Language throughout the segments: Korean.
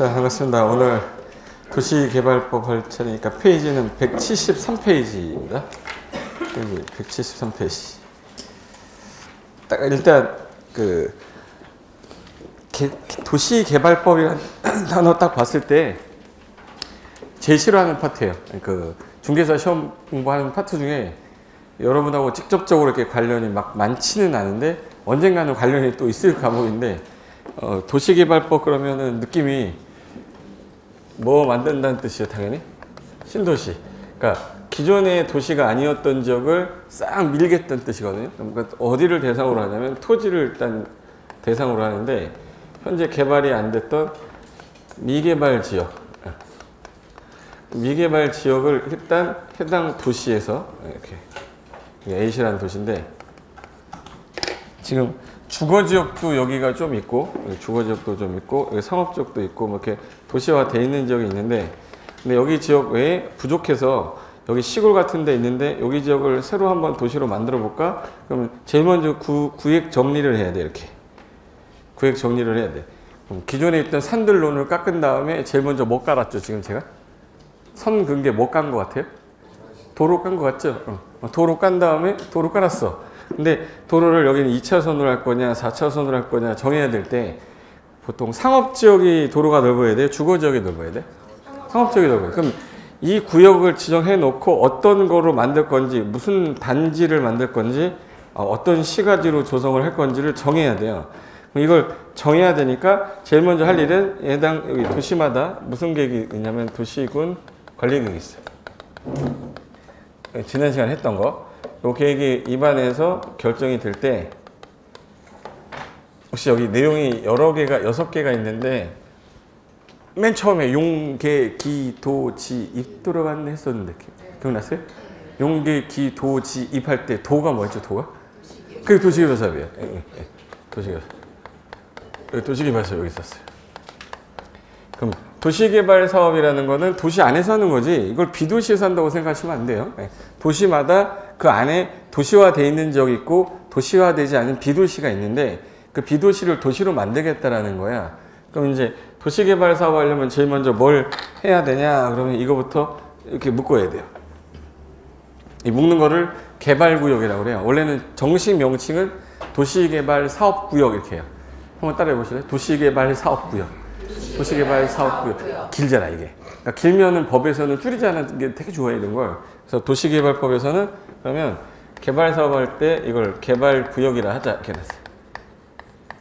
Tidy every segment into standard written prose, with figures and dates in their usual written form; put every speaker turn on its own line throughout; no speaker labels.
자, 반갑습니다. 오늘 도시개발법 할 차례니까 페이지는 173페이지입니다. 페이지 173페이지. 딱 일단 그 도시개발법이라는 단어 딱 봤을 때 제일 싫어하는 파트예요. 그 중개사 시험 공부하는 파트 중에 여러분하고 직접적으로 이렇게 관련이 막 많지는 않은데 언젠가는 관련이 또 있을 과목인데 도시개발법 그러면은 느낌이 뭐 만든다는 뜻이에요. 당연히 신도시. 그러니까 기존의 도시가 아니었던 지역을 싹 밀겠다는 뜻이거든요. 그러니까 어디를 대상으로 하냐면 토지를 일단 대상으로 하는데 현재 개발이 안 됐던 미개발 지역, 미개발 지역을 일단 해당 도시에서 이렇게 A시라는 도시인데 지금 주거지역도 여기가 좀 있고 주거지역도 좀 있고 여기 상업지역도 있고 뭐 이렇게 도시화 돼 있는 지역이 있는데 근데 여기 지역 외에 부족해서 여기 시골 같은 데 있는데 여기 지역을 새로 한번 도시로 만들어 볼까? 그러면 제일 먼저 구획 정리를 해야 돼. 이렇게 구획 정리를 해야 돼. 기존에 있던 산들론을 깎은 다음에 제일 먼저 뭐 깔았죠? 지금 제가 선 근 게 뭐 깐 것 같아요? 도로 깐 것 같죠? 도로 깐 다음에 도로 깔았어. 근데 도로를 여기는 2차선으로 할 거냐 4차선으로 할 거냐 정해야 될 때 보통 상업지역이 도로가 넓어야 돼? 주거지역이 넓어야 돼? 상업지역이 넓어야 돼. 그럼 이 구역을 지정해 놓고 어떤 거로 만들 건지 무슨 단지를 만들 건지 어떤 시가지로 조성을 할 건지를 정해야 돼요. 이걸 정해야 되니까 제일 먼저 할 일은 해당 여기 도시마다 무슨 계획이 있냐면 도시군 관리계획이 있어요. 지난 시간에 했던 거. 이 계획이 입안에서 결정이 될 때 혹시 여기 내용이 여러 개가 6개가 있는데 맨 처음에 용계, 기, 도, 지, 입 들어갔네 했었는데 기억나세요? 용계, 기, 도, 지, 입 할 때 도가 뭐였죠? 도가? 그게 도시개발 사업이에요. 도시개발. 도시개발 사업 여기 있었어요. 그럼 도시개발 사업이라는 거는 도시 안에서 하는 거지 이걸 비도시에서 한다고 생각하시면 안 돼요. 도시마다 그 안에 도시화되어 있는 지역이 있고 도시화되지 않은 비도시가 있는데 그 비도시를 도시로 만들겠다라는 거야. 그럼 이제 도시개발 사업 하려면 제일 먼저 뭘 해야 되냐 그러면 이거부터 이렇게 묶어야 돼요. 이 묶는 거를 개발구역이라고 그래요. 원래는 정식 명칭은 도시개발 사업구역 이렇게 해요. 한번 따라해 보실래요? 도시개발 사업구역. 도시개발 사업구역. 길잖아 이게. 그러니까 길면은 법에서는 줄이자는 게 되게 좋아해 이런 걸. 그래서 도시개발법에서는 그러면 개발 사업할 때 이걸 개발구역이라 하자 이렇게 했어요.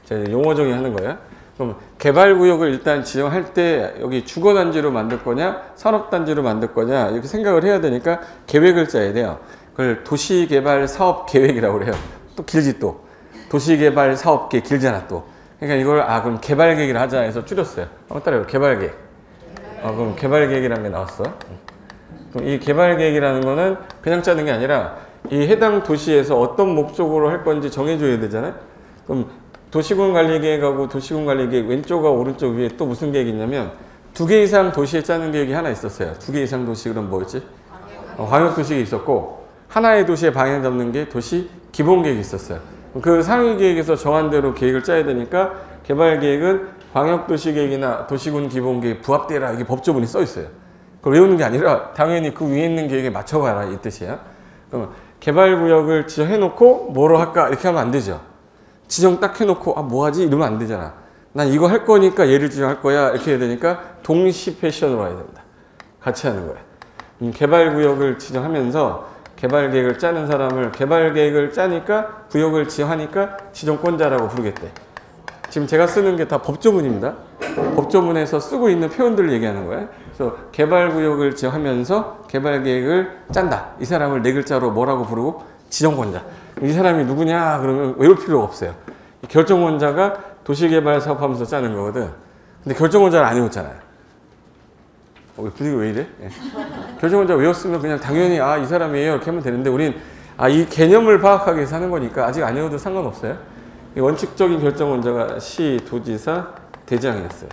제가 용어 정의하는 거예요. 그럼 개발구역을 일단 지정할 때 여기 주거단지로 만들 거냐 산업단지로 만들 거냐 이렇게 생각을 해야 되니까 계획을 짜야 돼요. 그걸 도시개발사업계획이라고 그래요. 또 길지 또. 도시개발사업계 길잖아 또. 그러니까 이걸 그럼 개발계획이라 하자 해서 줄였어요. 한번 따라해요. 개발계획. 그럼 개발계획이라는 게 나왔어. 그럼 이 개발계획이라는 거는 그냥 짜는 게 아니라 이 해당 도시에서 어떤 목적으로 할 건지 정해줘야 되잖아요. 그럼 도시군관리계획하고 도시군관리계획 왼쪽과 오른쪽 위에 또 무슨 계획이 있냐면 2개 이상 도시에 짜는 계획이 하나 있었어요. 2개 이상 도시 그럼 뭐였지? 광역도시가 있었고 하나의 도시에 방향 잡는 게 도시 기본계획이 있었어요. 그 상위 계획에서 정한 대로 계획을 짜야 되니까 개발계획은 광역도시계획이나 도시군 기본계획 부합되라 이게 법조문이 써 있어요. 그걸 외우는 게 아니라 당연히 그 위에 있는 계획에 맞춰가라 이 뜻이야. 그럼 개발구역을 지정해놓고 뭐로 할까 이렇게 하면 안 되죠. 지정 딱 해놓고 뭐 하지 이러면 안 되잖아. 난 이거 할 거니까 얘를 지정할 거야 이렇게 해야 되니까 동시 패션으로 해야 됩니다. 같이 하는 거예요. 개발구역을 지정하면서 개발계획을 짜는 사람을 개발계획을 짜니까 구역을 지정하니까 지정권자라고 부르겠대. 지금 제가 쓰는 게 다 법조문입니다. 법조문에서 쓰고 있는 표현들을 얘기하는 거예요. 그래서 개발구역을 지정하면서 개발계획을 짠다. 이 사람을 4글자로 뭐라고 부르고 지정권자. 이 사람이 누구냐 그러면 외울 필요가 없어요. 결정권자가 도시개발 사업하면서 짜는 거거든. 근데 결정권자를 안 외웠잖아요. 분위기 왜 이래? 결정권자 외웠으면 그냥 당연히 이 사람이에요 이렇게 하면 되는데 우린 이 개념을 파악하기 위해서 하는 거니까 아직 안 외워도 상관없어요. 원칙적인 결정권자가 시, 도지사, 대장이었어요.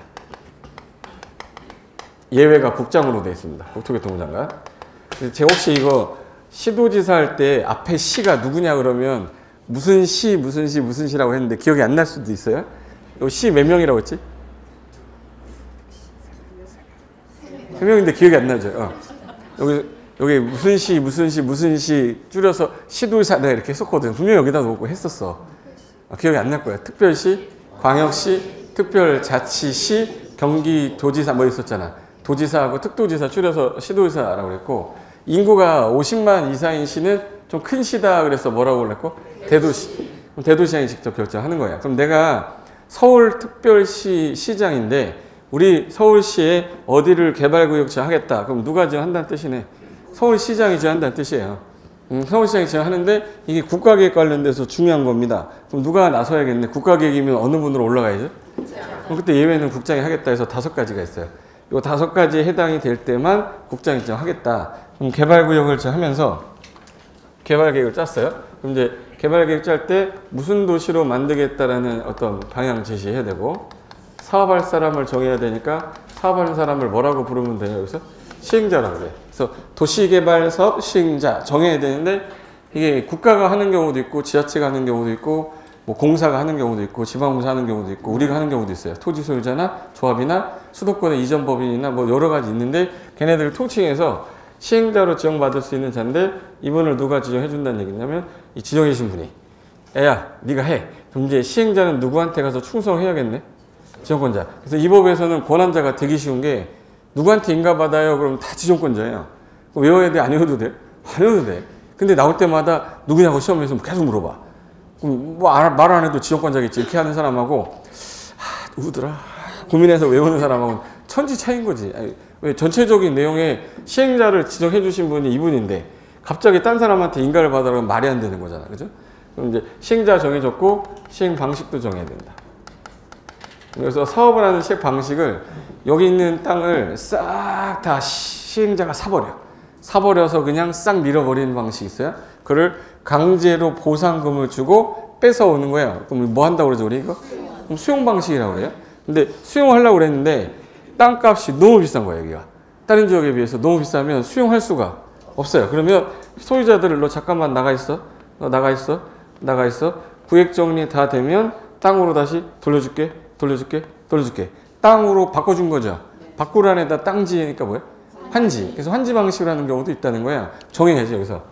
예외가 국장으로 되어 있습니다. 국토교통부 장관. 제가 혹시 이거 시도지사 할 때 앞에 시가 누구냐 그러면 무슨 시, 무슨 시, 무슨 시라고 했는데 기억이 안 날 수도 있어요. 시 몇 명이라고 했지? 세 명인데 기억이 안 나죠. 여기 무슨 시 줄여서 시도의사 내가 이렇게 했었거든. 분명히 여기다 놓고 했었어. 기억이 안 날 거야. 특별시, 광역시, 특별자치시, 경기도지사 뭐 있었잖아. 도지사하고 특도지사 줄여서 시도의사라고 그랬고, 인구가 50만 이상인 시는 좀 큰 시다 그래서 뭐라고 그랬고, 대도시. 그럼 대도시장이 직접 결정하는 거야. 그럼 내가 서울특별시 시장인데 우리 서울시에 어디를 개발구역 지정하겠다. 그럼 누가 지정한다는 뜻이네. 서울시장이 지정한다는 뜻이에요. 서울시장이 지정하는데 이게 국가계획 관련돼서 중요한 겁니다. 그럼 누가 나서야겠네. 국가계획이면 어느 분으로 올라가야죠? 그럼 그때 예외는 국장이 하겠다 해서 5가지가 있어요. 이 5가지에 해당이 될 때만 국장이 지정하겠다. 그럼 개발구역을 지정하면서 개발계획을 짰어요. 그럼 이제 개발계획 짤 때 무슨 도시로 만들겠다라는 어떤 방향 제시해야 되고, 사업할 사람을 정해야 되니까 사업하는 사람을 뭐라고 부르면 되냐 여기서? 시행자라고 그래. 그래서 도시개발사업 시행자 정해야 되는데, 이게 국가가 하는 경우도 있고 지자체가 하는 경우도 있고 뭐 공사가 하는 경우도 있고 지방공사 하는 경우도 있고 우리가 하는 경우도 있어요. 토지 소유자나 조합이나 수도권의 이전 법인이나 뭐 여러 가지 있는데, 걔네들을 통칭해서 시행자로 지정받을 수 있는 자인데, 이분을 누가 지정해 준다는 얘기냐면 이 지정해 주신 분이, 애야 네가 해. 그럼 이제 시행자는 누구한테 가서 충성해야겠네. 지정권자. 그래서 이 법에서는 권한자가 되기 쉬운 게, 누구한테 인가받아요? 그럼 다 지정권자예요. 외워야 돼? 안 외워도 돼? 안 외워도 돼. 근데 나올 때마다 누구냐고 시험에서 계속 물어봐. 그럼 뭐 말 안 해도 지정권자겠지. 이렇게 하는 사람하고 누구더라? 고민해서 외우는 사람하고는 천지 차이인 거지. 왜 전체적인 내용에 시행자를 지정해 주신 분이 이분인데 갑자기 딴 사람한테 인가를 받으라면 말이 안 되는 거잖아. 그죠? 그럼 이제 시행자 정해졌고 시행 방식도 정해야 된다. 그래서 사업을 하는 시행 방식을, 여기 있는 땅을 싹 다 시행자가 사버려서 그냥 싹 밀어버리는 방식이 있어요. 그걸 강제로 보상금을 주고 뺏어오는 거예요. 그럼 뭐 한다고 그러죠, 우리 이거? 그럼 수용 방식이라고 그래요. 근데 수용하려고 그랬는데 땅값이 너무 비싼 거예요, 여기가. 다른 지역에 비해서 너무 비싸면 수용할 수가 없어요. 그러면 소유자들을 너 잠깐만 나가 있어. 너 나가 있어. 구획 정리 다 되면 땅으로 다시 돌려줄게. 땅으로 바꿔준 거죠. 바꾸라는 데다 땅지니까 뭐야? 환지. 그래서 환지 방식을 하는 경우도 있다는 거야. 정해야지, 여기서.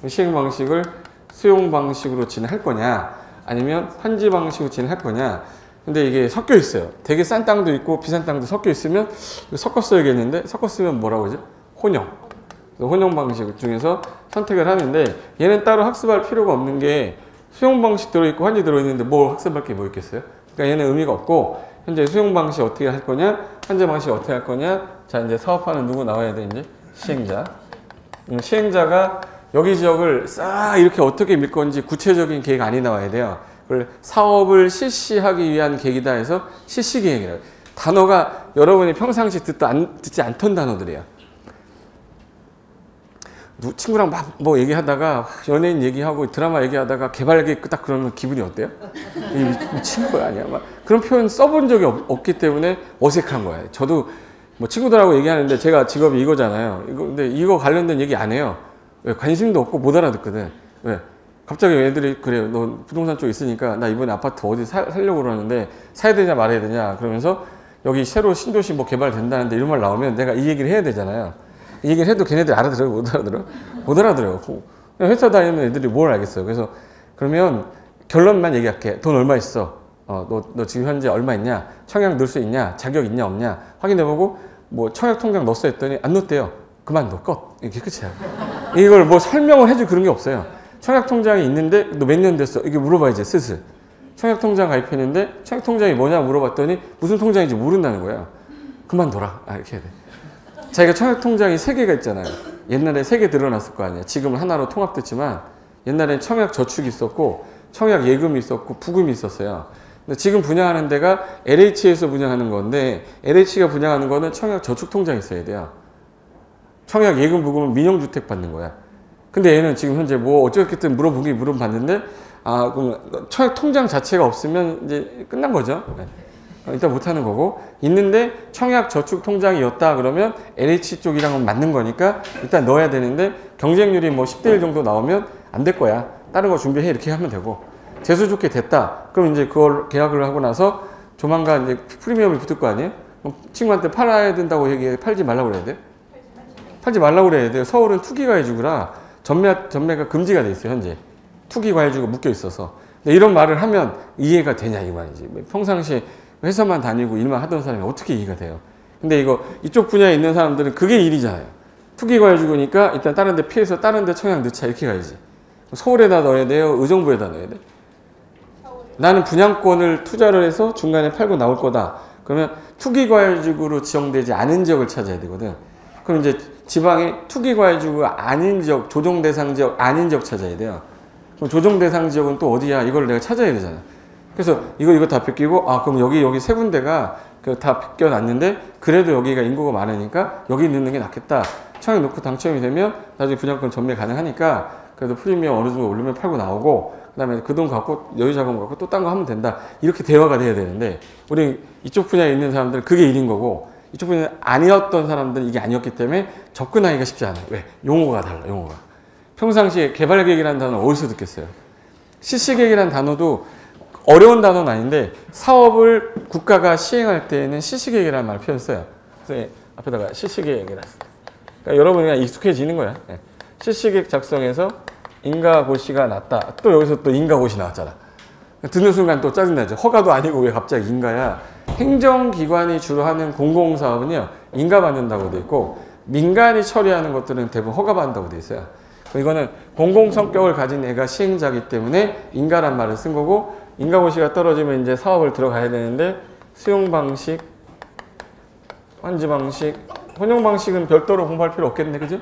시행 방식을 수용 방식으로 진행할 거냐, 아니면 환지 방식으로 진행할 거냐. 근데 이게 섞여 있어요. 되게 싼 땅도 있고 비싼 땅도 섞여 있으면 섞었어야겠는데, 섞었으면 뭐라고 하죠? 혼용 방식 중에서 선택을 하는데, 얘는 따로 학습할 필요가 없는 게 수용 방식 들어있고 환지 들어있는데 뭘 학습할 게 뭐 있겠어요? 그러니까 얘는 의미가 없고, 현재 수용 방식 어떻게 할 거냐, 환지 방식 어떻게 할 거냐. 자, 이제 사업하는 누구 나와야 돼? 이제 시행자. 시행자가 여기 지역을 싹 이렇게 어떻게 밀 건지 구체적인 계획 안이 나와야 돼요. 그걸 사업을 실시하기 위한 계획이다 해서 실시계획이라고. 단어가 여러분이 평상시 듣지 않던 단어들이에요. 친구랑 막 뭐 얘기하다가, 연예인 얘기하고 드라마 얘기하다가 개발계획 딱 그러면 기분이 어때요? 미친 거야 아니야? 막 그런 표현 써본 적이 없기 때문에 어색한 거예요. 저도 뭐 친구들하고 얘기하는데, 제가 직업이 이거잖아요. 근데 이거 관련된 얘기 안 해요. 왜? 관심도 없고 못 알아듣거든. 왜? 갑자기 애들이 그래요. 너 부동산 쪽 있으니까 나 이번에 아파트 어디 살려고 그러는데 사야 되냐 말아야 되냐. 그러면서 여기 새로 신도시 뭐 개발된다는데 이런 말 나오면 내가 이 얘기를 해야 되잖아요. 이 얘기를 해도 걔네들이 알아들어요? 못 알아들어요? 못 알아들어요. 회사 다니는 애들이 뭘 알겠어요. 그래서 그러면 결론만 얘기할게. 돈 얼마 있어? 너 지금 현재 얼마 있냐? 청약 넣을 수 있냐? 자격 있냐 없냐? 확인해보고 뭐 청약 통장 넣었어 했더니 안 넣었대요. 그만둬. 끝. 이게 끝이야. 이걸 뭐 설명을 해줄 그런 게 없어요. 청약 통장이 있는데 너 몇 년 됐어? 이게 물어봐야지, 슬슬. 청약 통장 가입했는데 청약 통장이 뭐냐 물어봤더니 무슨 통장인지 모른다는 거야. 그만둬라. 이렇게 해야 돼. 자기가 청약 통장이 3개가 있잖아요. 옛날에 3개 늘어났을 거 아니야. 지금은 하나로 통합됐지만 옛날엔 청약 저축이 있었고 청약 예금이 있었고 부금이 있었어요. 근데 지금 분양하는 데가 LH에서 분양하는 건데, LH가 분양하는 거는 청약 저축 통장이 있어야 돼요. 청약 예금 부금은 민영주택 받는 거야. 근데 얘는 지금 현재 뭐 어쨌든 물어봤는데, 그럼 청약 통장 자체가 없으면 이제 끝난 거죠. 일단 못하는 거고, 있는데 청약 저축 통장이었다 그러면 LH 쪽이랑은 맞는 거니까 일단 넣어야 되는데, 경쟁률이 뭐 10대 1 정도 나오면 안 될 거야. 다른 거 준비해. 이렇게 하면 되고, 재수 좋게 됐다. 그럼 이제 그걸 계약을 하고 나서 조만간 이제 프리미엄이 붙을 거 아니에요? 친구한테 팔아야 된다고 얘기해. 팔지 말라고 그래야 돼? 팔지 말라고 그래야 돼요. 서울은 투기과외주구라 전매가 금지가 돼 있어요, 현재. 투기과외주가 묶여 있어서. 근데 이런 말을 하면 이해가 되냐, 이 말이지. 평상시에 회사만 다니고 일만 하던 사람이 어떻게 이해가 돼요? 근데 이쪽 분야에 있는 사람들은 그게 일이잖아요. 투기과외주니까 일단 다른 데 피해서 다른 데 청약 넣자, 이렇게 가야지. 서울에다 넣어야 돼요? 의정부에다 넣어야 돼? 나는 분양권을 투자를 해서 중간에 팔고 나올 거다. 그러면 투기과외주로 지정되지 않은 지역을 찾아야 되거든. 그럼 이제 지방에 투기과외주가 아닌 지역, 조정대상 지역 아닌 지역 찾아야 돼요. 그럼 조정대상 지역은 또 어디야? 이걸 내가 찾아야 되잖아. 그래서 이거 다 베끼고, 그럼 여기 세 군데가 다 베껴놨는데, 그래도 여기가 인구가 많으니까 여기 넣는 게 낫겠다. 청약 넣고 당첨이 되면 나중에 분양권 전매 가능하니까 그래도 프리미엄 어느 정도 오르면 팔고 나오고, 그 다음에 그 돈 갖고 여유 자금 갖고 또 딴 거 하면 된다. 이렇게 대화가 돼야 되는데, 우리 이쪽 분야에 있는 사람들은 그게 일인 거고, 이쪽 분야는 아니었던 사람들은 이게 아니었기 때문에 접근하기가 쉽지 않아요. 왜? 용어가 달라, 용어가. 평상시에 개발계획이라는 단어는 어디서 듣겠어요? 실시계획이라는 단어도 어려운 단어는 아닌데, 사업을 국가가 시행할 때에는 실시계획이라는 말을 표현했어요. 그래서 앞에다가 실시계획이라. 그러니까 여러분이 그냥 익숙해지는 거야. 실시계획 작성해서 인가고시가 났다. 또 여기서 또 인가고시 나왔잖아. 듣는 순간 또 짜증나죠. 허가도 아니고 왜 갑자기 인가야. 행정기관이 주로 하는 공공사업은요, 인가받는다고 돼 있고, 민간이 처리하는 것들은 대부분 허가받는다고 돼 있어요. 이거는 공공성격을 가진 애가 시행자이기 때문에 인가란 말을 쓴 거고, 인가고시가 떨어지면 이제 사업을 들어가야 되는데, 수용방식, 환지방식, 혼용방식은 별도로 공부할 필요 없겠네, 그죠?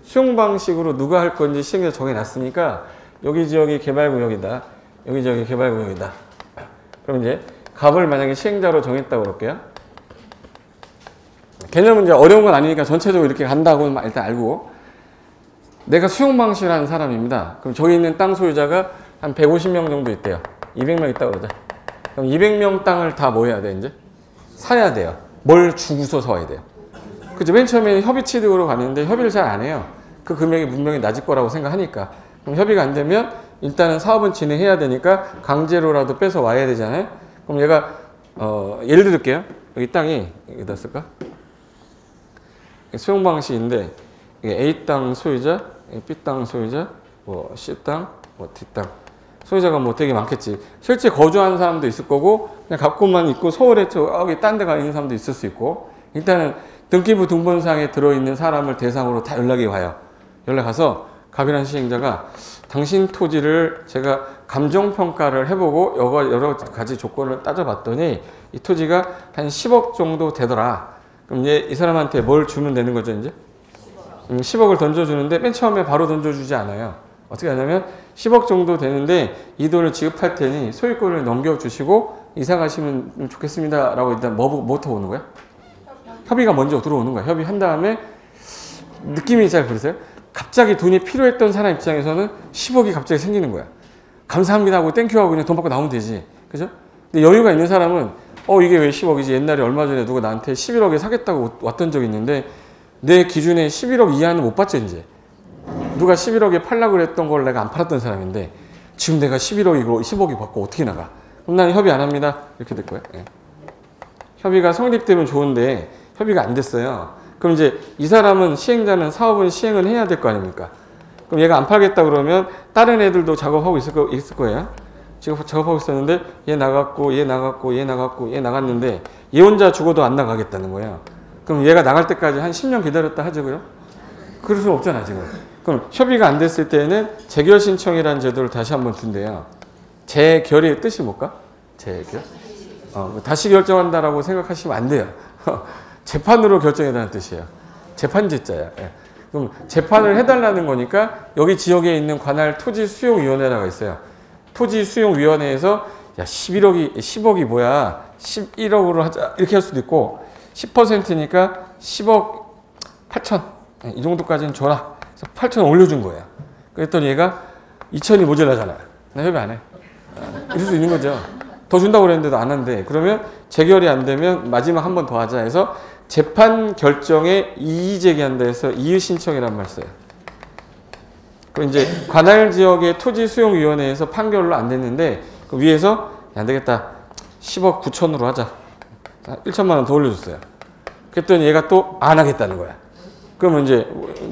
수용방식으로 누가 할 건지 시행자 정해놨으니까, 여기 지역이 개발구역이다, 여기 지역이 개발구역이다. 그럼 이제 갑을 만약에 시행자로 정했다고 그럴게요. 개념은 이제 어려운 건 아니니까 전체적으로 이렇게 간다고 일단 알고, 내가 수용방식을 하는 사람입니다. 그럼 저기 있는 땅 소유자가 한 150명 정도 있대요. 200명 있다고 그러자. 그럼 200명 땅을 다 뭐 해야 돼, 이제? 사야 돼요. 뭘 주고서 사야 돼요. 그죠? 맨 처음에 협의 취득으로 가는데 협의를 잘 안 해요. 그 금액이 분명히 낮을 거라고 생각하니까. 그럼 협의가 안 되면 일단은 사업은 진행해야 되니까 강제로라도 뺏어 와야 되잖아요. 그럼 얘가 예를 들을게요. 여기 땅이 여기다 쓸까? 수용 방식인데 A 땅 소유자, B 땅 소유자, 뭐 C 땅, 뭐 D 땅 소유자가 뭐 되게 많겠지. 실제 거주하는 사람도 있을 거고, 그냥 갖고만 있고 서울에 저기 딴 데 가 있는 사람도 있을 수 있고. 일단은 등기부 등본상에 들어있는 사람을 대상으로 다 연락이 와요. 연락가서 갑이라는 시행자가 당신 토지를 제가 감정평가를 해보고 여러 가지 조건을 따져봤더니 이 토지가 한 10억 정도 되더라. 그럼 이 사람한테 뭘 주면 되는 거죠, 이제? 10억을 던져주는데 맨 처음에 바로 던져주지 않아요. 어떻게 하냐면 10억 정도 되는데 이 돈을 지급할 테니 소유권을 넘겨주시고 이사 가시면 좋겠습니다. 라고 일단 뭐부터 오는 거야? 협의가 먼저 들어오는 거야. 협의한 다음에 느낌이 잘 그러세요? 갑자기 돈이 필요했던 사람 입장에서는 10억이 갑자기 생기는 거야. 감사합니다 하고 땡큐 하고 그냥 돈 받고 나오면 되지. 그죠? 근데 여유가 있는 사람은 이게 왜 10억이지? 옛날에 얼마 전에 누가 나한테 11억에 사겠다고 왔던 적이 있는데 내 기준에 11억 이하는 못 받죠, 이제. 누가 11억에 팔라고 그랬던 걸 내가 안 팔았던 사람인데 지금 내가 11억이고 10억이 받고 어떻게 나가? 그럼 나는 협의 안 합니다. 이렇게 될 거야. 예. 협의가 성립되면 좋은데 협의가 안 됐어요. 그럼 이제 이 사람은 시행자는 사업은 시행을 해야 될 거 아닙니까? 그럼 얘가 안 팔겠다 그러면 다른 애들도 작업하고 있을 거예요. 지금 작업하고 있었는데 얘 나갔고 얘 나갔고 얘 나갔고 얘 나갔는데 얘 혼자 죽어도 안 나가겠다는 거예요. 그럼 얘가 나갈 때까지 한 10년 기다렸다 하자고요? 그럴 수는 없잖아, 지금. 그럼 협의가 안 됐을 때는 재결 신청이라는 제도를 다시 한번 준대요. 재결의 뜻이 뭘까? 재결? 다시 결정한다라고 생각하시면 안 돼요. 재판으로 결정해달라는 뜻이에요. 재판제자야. 예. 그럼 재판을 해달라는 거니까 여기 지역에 있는 관할 토지수용위원회라고 있어요. 토지수용위원회에서 야 10억이 뭐야 11억으로 하자 이렇게 할 수도 있고 10%니까 10억 8천 이 정도까지는 줘라. 그래서 8천 올려준 거예요. 그랬더니 얘가 2천이 모자라잖아. 나 협의 안 해. 이럴 수 있는 거죠. 더 준다고 그랬는데도 안 한대. 그러면 재결이 안 되면 마지막 한 번 더 하자 해서 재판 결정에 이의 제기한다 해서 이의 신청이란 말 써요. 그럼 이제 관할 지역의 토지수용위원회에서 판결로 안 됐는데 그 위에서 안 되겠다. 10억 9천으로 하자. 1천만 원 더 올려줬어요. 그랬더니 얘가 또 안 하겠다는 거야. 그러면 이제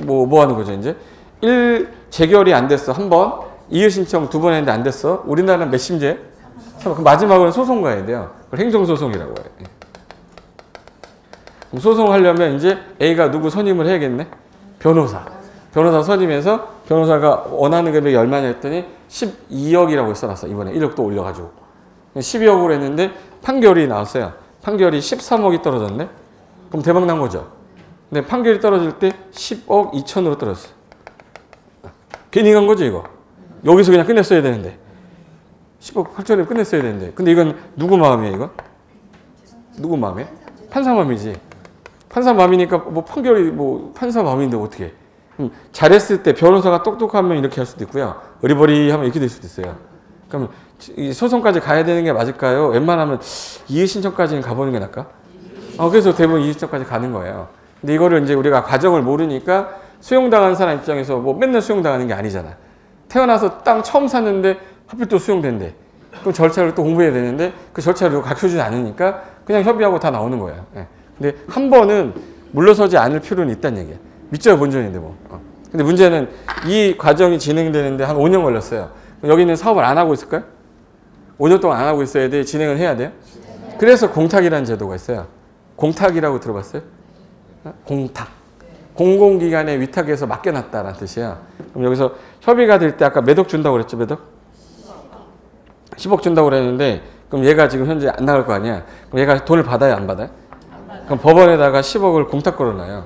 뭐 하는 거죠 이제? 1재결이 안 됐어 한 번, 이의 신청 2번 했는데 안 됐어. 우리나라는 몇 심제? 그럼 마지막으로는 소송 가야 돼요. 그걸 행정소송이라고 해요. 그럼 소송하려면 이제 A가 누구 선임을 해야겠네? 변호사 선임해서 변호사가 원하는 금액이 얼마냐 했더니 12억이라고 써놨어. 이번에 1억 또 올려가지고 12억으로 했는데 판결이 나왔어요. 판결이 13억이 떨어졌네. 그럼 대박 난 거죠. 근데 판결이 떨어질 때 10억 2천으로 떨어졌어요. 괜히 간 거죠 이거. 여기서 그냥 끝냈어야 되는데 10억 8천에 끝냈어야 되는데. 근데 이건 누구 마음이에요 이거? 누구 마음이에요? 판사 마음이지. 판사 마음이니까 뭐 판결이 뭐 판사 마음인데 어떻게? 잘했을 때 변호사가 똑똑하면 이렇게 할 수도 있고요. 어리버리하면 이렇게 될 수도 있어요. 그럼 이 소송까지 가야 되는 게 맞을까요? 웬만하면 이의 신청까지는 가보는 게 나을까? 그래서 대부분 이의 신청까지 가는 거예요. 근데 이거를 이제 우리가 과정을 모르니까 수용당한 사람 입장에서 뭐 맨날 수용당하는 게 아니잖아. 태어나서 땅 처음 샀는데 하필 또 수용된대. 그럼 절차를 또 공부해야 되는데 그 절차를 가르쳐주지 않으니까 그냥 협의하고 다 나오는 거예요. 근데 한 번은 물러서지 않을 필요는 있다는 얘기야. 밑져야 본전인데 뭐. 근데 문제는 이 과정이 진행되는데 한 5년 걸렸어요. 여기는 사업을 안 하고 있을까요? 5년 동안 안 하고 있어야 돼? 진행을 해야 돼요? 그래서 공탁이라는 제도가 있어요. 공탁이라고 들어봤어요? 공탁. 공공기관에 위탁해서 맡겨놨다라는 뜻이야. 그럼 여기서 협의가 될 때 아까 몇 억 준다고 그랬죠? 몇 억? 10억 준다고 그랬는데 그럼 얘가 지금 현재 안 나갈 거 아니야? 그럼 얘가 돈을 받아요? 안 받아요? 그럼 법원에다가 10억을 공탁 걸어놔요.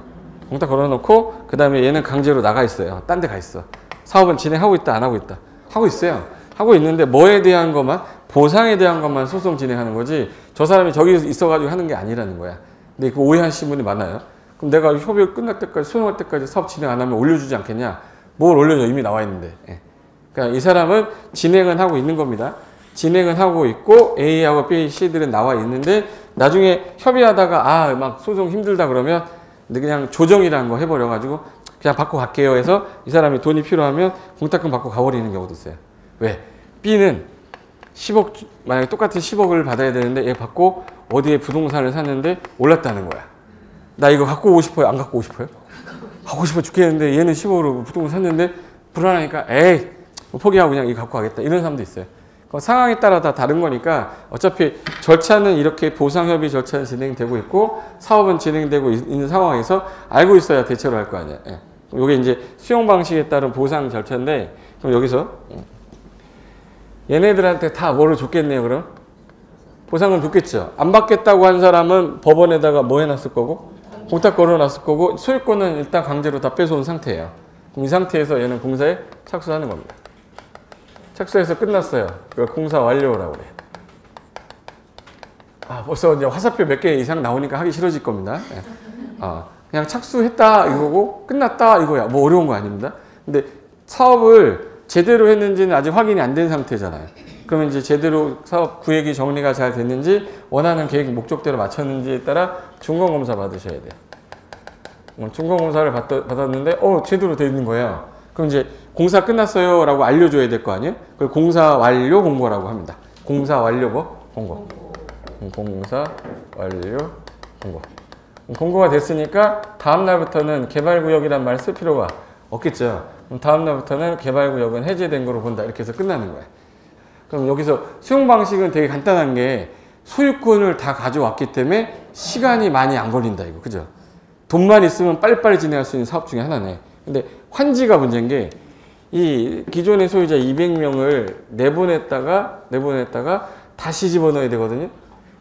공탁 걸어놓고 그 다음에 얘는 강제로 나가 있어요. 딴 데 가 있어. 사업은 진행하고 있다 안 하고 있다? 하고 있어요. 하고 있는데 뭐에 대한 것만, 보상에 대한 것만 소송 진행하는 거지 저 사람이 저기 있어가지고 하는 게 아니라는 거야. 근데 그 오해하시는 분이 많아요. 그럼 내가 협의 끝날 때까지 소송할 때까지 사업 진행 안 하면 올려주지 않겠냐? 뭘 올려줘? 이미 나와 있는데. 그러니까 이 사람은 진행은 하고 있는 겁니다. 진행은 하고 있고 A하고 B, C들은 나와 있는데 나중에 협의하다가 막 소송 힘들다 그러면 근데 그냥 조정이라는 거 해버려가지고 그냥 받고 갈게요 해서 이 사람이 돈이 필요하면 공탁금 받고 가버리는 경우도 있어요. 왜? B는 10억, 만약에 똑같은 10억을 받아야 되는데 얘 받고 어디에 부동산을 샀는데 올랐다는 거야. 나 이거 갖고 오고 싶어요? 안 갖고 오고 싶어요? 갖고 싶어 죽겠는데 얘는 10억으로 부동산 샀는데 불안하니까 에이 포기하고 그냥 이거 갖고 가겠다. 이런 사람도 있어요. 상황에 따라 다 다른 거니까 어차피 절차는 이렇게 보상협의 절차는 진행되고 있고 사업은 진행되고 있는 상황에서 알고 있어야 대처를 할 거 아니야. 이게 이제 수용 방식에 따른 보상 절차인데 그럼 여기서 얘네들한테 다 뭐를 줬겠네요. 그럼 보상은 줬겠죠. 안 받겠다고 한 사람은 법원에다가 뭐 해놨을 거고 공탁 걸어놨을 거고 소유권은 일단 강제로 다 뺏어온 상태예요. 그럼 이 상태에서 얘는 공사에 착수하는 겁니다. 착수해서 끝났어요. 그걸 공사 완료라고 그래. 벌써 이제 화살표 몇 개 이상 나오니까 하기 싫어질 겁니다. 그냥 착수했다 이거고 끝났다 이거야. 뭐 어려운 거 아닙니다. 근데 사업을 제대로 했는지는 아직 확인이 안 된 상태잖아요. 그러면 이제 제대로 사업 구획이 정리가 잘 됐는지 원하는 계획 목적대로 맞췄는지에 따라 중간검사 받으셔야 돼요. 중간검사를 받았는데 제대로 돼 있는 거예요. 그럼 이제 공사 끝났어요 라고 알려줘야 될 거 아니에요? 그걸 공사 완료 공고라고 합니다. 공사 완료 공고. 공사 완료 공고. 공고가 됐으니까 다음 날부터는 개발구역이란 말 쓸 필요가 없겠죠. 그럼 다음 날부터는 개발구역은 해제된 거로 본다. 이렇게 해서 끝나는 거예요. 그럼 여기서 수용 방식은 되게 간단한 게 소유권을 다 가져왔기 때문에 시간이 많이 안 걸린다 이거. 그죠? 돈만 있으면 빨리빨리 진행할 수 있는 사업 중에 하나네. 근데 환지가 문제인 게 이 기존의 소유자 200명을 내보냈다가 다시 집어넣어야 되거든요.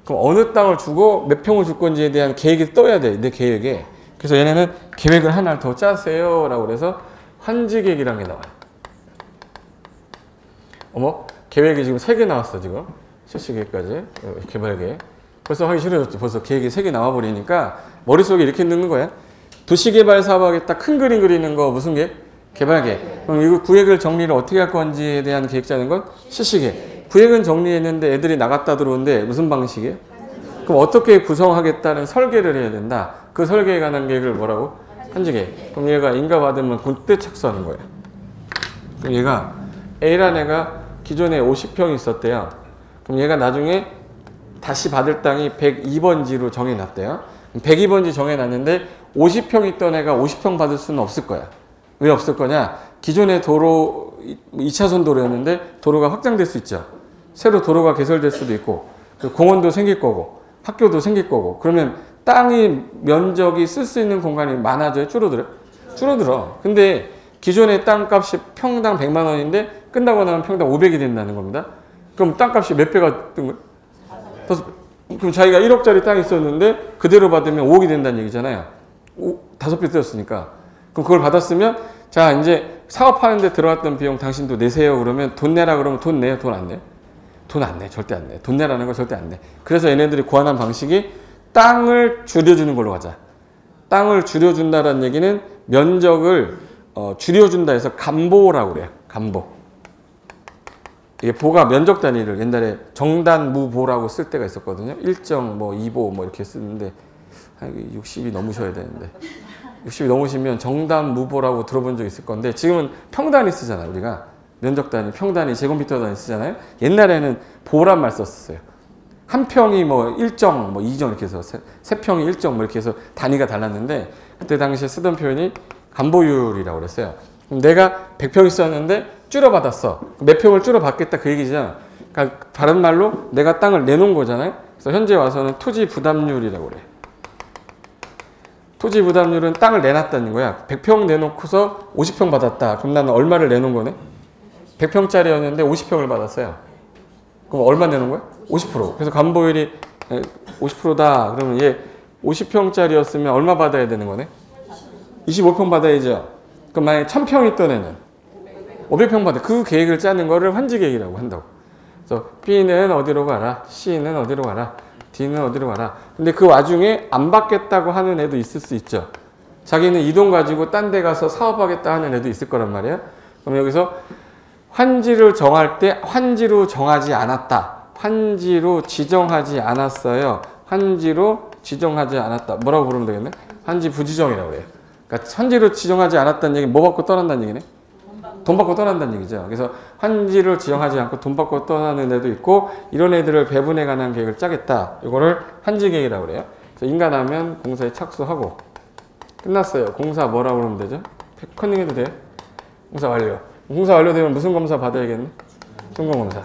그럼 어느 땅을 주고 몇 평을 줄 건지에 대한 계획이 떠야 돼. 내 계획에. 그래서 얘네는 계획을 하나 더 짜세요 라고 그래서 환지 계획이라는 게 나와요. 계획이 지금 3개 나왔어 지금. 실시계획까지 개발계획. 벌써 하기 싫어졌죠. 벌써 계획이 3개 나와버리니까 머릿속에 이렇게 넣는 거야. 도시개발 사업하겠다 큰 그림 그리는 거 무슨 계획? 개발계획. 그럼 이거 구획을 정리를 어떻게 할 건지에 대한 계획 짜는 건 실시계획. 구획은 정리했는데 애들이 나갔다 들어오는데 무슨 방식이에요? 그럼 어떻게 구성하겠다는 설계를 해야 된다. 그 설계에 관한 계획을 뭐라고? 환지계획. 그럼 얘가 인가 받으면 그때 착수하는 거예요. 그럼 얘가 A라는 애가 기존에 50평이 있었대요. 그럼 얘가 나중에 다시 받을 땅이 102번지로 정해놨대요. 102번지 정해놨는데 50평 있던 애가 50평 받을 수는 없을 거야. 왜 없을 거냐? 기존의 도로 2차선 도로였는데 도로가 확장될 수 있죠. 새로 도로가 개설될 수도 있고 공원도 생길 거고 학교도 생길 거고 그러면 땅이 면적이 쓸 수 있는 공간이 많아져요? 줄어들어. 근데 기존의 땅값이 평당 100만 원인데 끝나고 나면 평당 500이 된다는 겁니다. 그럼 땅값이 몇 배가 뜬 거예요? 그럼 자기가 1억짜리 땅이 있었는데 그대로 받으면 5억이 된다는 얘기잖아요. 5배 뛰었으니까. 그럼 그걸 받았으면 자 이제 사업하는데 들어갔던 비용 당신도 내세요. 그러면 돈 내라 그러면 돈 내요? 돈 안 내요? 돈 안 내. 절대 안 내. 돈 내라는 걸 절대 안 내. 그래서 얘네들이 고안한 방식이 땅을 줄여주는 걸로 가자. 땅을 줄여준다는 얘기는 면적을 줄여준다 해서 간보라고 그래요. 간보. 이게 보가 면적 단위를 옛날에 정단무보라고 쓸 때가 있었거든요. 1.2보 뭐 이렇게 쓰는데 60이 넘으셔야 되는데 60이 넘으시면 정단무보라고 들어본 적 있을 건데 지금은 평단위 쓰잖아 우리가. 면적 단위, 평단위, 제곱미터 단위 쓰잖아요. 옛날에는 보란 말 썼어요. 한 평이 뭐 1정, 뭐 2정 이렇게 해서 세 평이 1정 뭐 이렇게 해서 단위가 달랐는데 그때 당시에 쓰던 표현이 간보율이라고 그랬어요. 그럼 내가 100평 있었는데 줄여받았어. 몇 평을 줄여받겠다 그 얘기잖아. 그러니까 다른 말로 내가 땅을 내놓은 거잖아요. 그래서 현재 와서는 토지 부담률이라고 그래. 토지 부담률은 땅을 내놨다는 거야. 100평 내놓고서 50평 받았다. 그럼 나는 얼마를 내놓은 거네? 100평짜리였는데 50평을 받았어요. 그럼 얼마 내놓은 거야? 50%. 그래서 간보율이 50%다. 그러면 얘 50평짜리였으면 얼마 받아야 되는 거네? 25평 받아야죠. 그럼 만약에 1000평 있던 애는 500평 받아. 그 계획을 짜는 거를 환지 계획이라고 한다고. 그래서 B는 어디로 가라. C는 어디로 가라. D는 어디로 가라. 근데 그 와중에 안 받겠다고 하는 애도 있을 수 있죠. 자기는 이 돈 가지고 딴 데 가서 사업하겠다 하는 애도 있을 거란 말이에요. 그럼 여기서 환지를 정할 때 환지로 정하지 않았다. 환지로 지정하지 않았어요. 환지로 지정하지 않았다. 뭐라고 부르면 되겠네? 환지 부지정이라고 그래요. 그러니까 환지로 지정하지 않았다는 얘기는 뭐 받고 떠난다는 얘기네? 돈 받고 떠난다는 얘기죠. 그래서 환지를 지정하지 않고 돈 받고 떠나는 애도 있고 이런 애들을 배분해 가는 계획을 짜겠다. 이거를 환지 계획이라고 그래요. 그래서 인간하면 공사에 착수하고 끝났어요. 공사 뭐라고 그러면 되죠? 컨닝해도 돼요? 공사 완료. 공사 완료되면 무슨 검사 받아야겠네? 준공검사.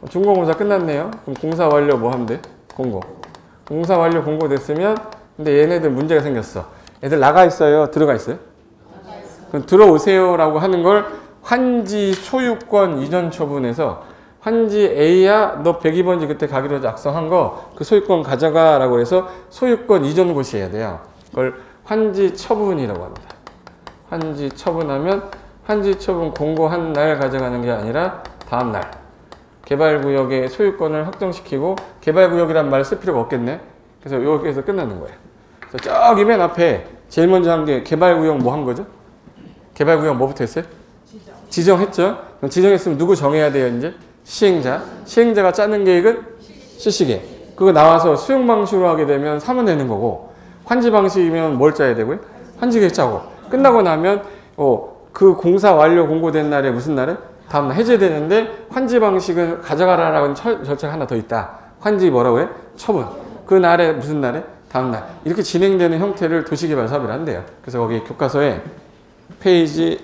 준공검사 끝났네요. 그럼 공사 완료 뭐 하면 돼? 공고. 공사 완료 공고 됐으면 근데 얘네들 문제가 생겼어. 애들 나가 있어요? 들어가 있어요? 그럼 들어오세요라고 하는 걸 환지 소유권 이전 처분에서 환지 A야 너 102번지 그때 가기로 작성한 거 그 소유권 가져가라고 해서 소유권 이전 고시해야 돼요. 그걸 환지 처분이라고 합니다. 환지 처분하면 환지 처분 공고한 날 가져가는 게 아니라 다음 날 개발구역의 소유권을 확정시키고 개발구역이란 말 쓸 필요가 없겠네. 그래서 여기에서 끝나는 거예요. 그래서 저기 맨 앞에 제일 먼저 한 게 개발구역 뭐 한 거죠? 개발구역 뭐부터 했어요? 지정했죠. 그럼 지정했으면 누구 정해야 돼요 이제? 시행자. 시행자가 짜는 계획은 CC계획. 그거 나와서 수용 방식으로 하게 되면 사면 되는 거고 환지 방식이면 뭘 짜야 되고요? 환지계획 짜고 끝나고 나면 그 공사 완료 공고된 날에 무슨 날에? 다음날 해제되는데 환지 방식은 가져가라라는 절차가 하나 더 있다. 환지 뭐라고 해? 처분. 그 날에 무슨 날에? 다음날. 이렇게 진행되는 형태를 도시개발 사업이라 한대요. 그래서 거기 교과서에 페이지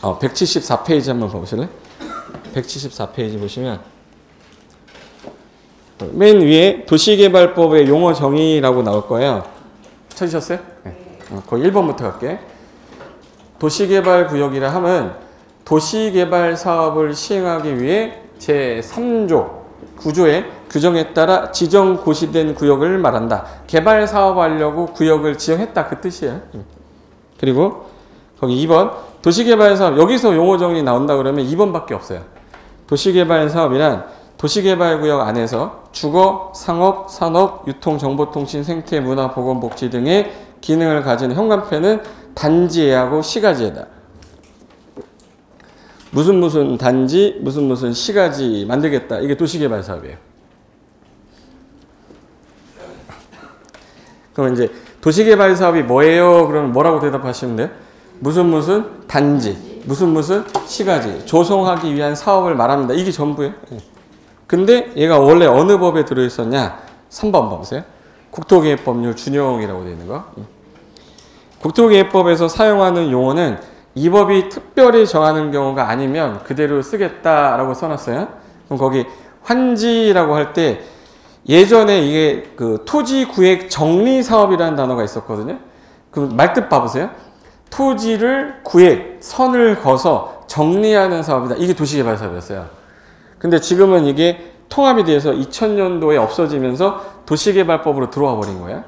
174페이지 한번 봐보실래요? 174페이지 보시면 맨 위에 도시개발법의 용어 정의라고 나올 거예요. 찾으셨어요? 네. 거의 1번부터 갈게. 도시개발구역이라 하면 도시개발 사업을 시행하기 위해 제3조 9조의 규정에 따라 지정 고시된 구역을 말한다. 개발 사업하려고 구역을 지정했다 그 뜻이에요. 그리고 거기 2번 도시개발 사업 여기서 용어 정리 나온다 그러면 2번밖에 없어요. 도시개발 사업이란 도시개발구역 안에서 주거, 상업, 산업, 유통, 정보통신, 생태, 문화, 보건, 복지 등의 기능을 가진 현관패는 단지하고 시가지에다. 무슨 단지, 무슨 시가지 만들겠다. 이게 도시개발 사업이에요. 그럼 이제 도시개발 사업이 뭐예요? 그러면 뭐라고 대답하시면 돼요? 무슨 단지, 무슨 시가지 조성하기 위한 사업을 말합니다. 이게 전부예요. 근데 얘가 원래 어느 법에 들어있었냐? 3번 봐보세요. 국토계획법률 준용이라고 되어 있는 거. 국토계획법에서 사용하는 용어는 이 법이 특별히 정하는 경우가 아니면 그대로 쓰겠다라고 써놨어요. 그럼 거기 환지라고 할 때 예전에 이게 그 토지구획 정리사업이라는 단어가 있었거든요. 그럼 말뜻 봐보세요. 토지를 구획, 선을 그어서 정리하는 사업이다. 이게 도시개발 사업이었어요. 근데 지금은 이게 통합이 돼서 2000년도에 없어지면서 도시개발법으로 들어와 버린 거예요.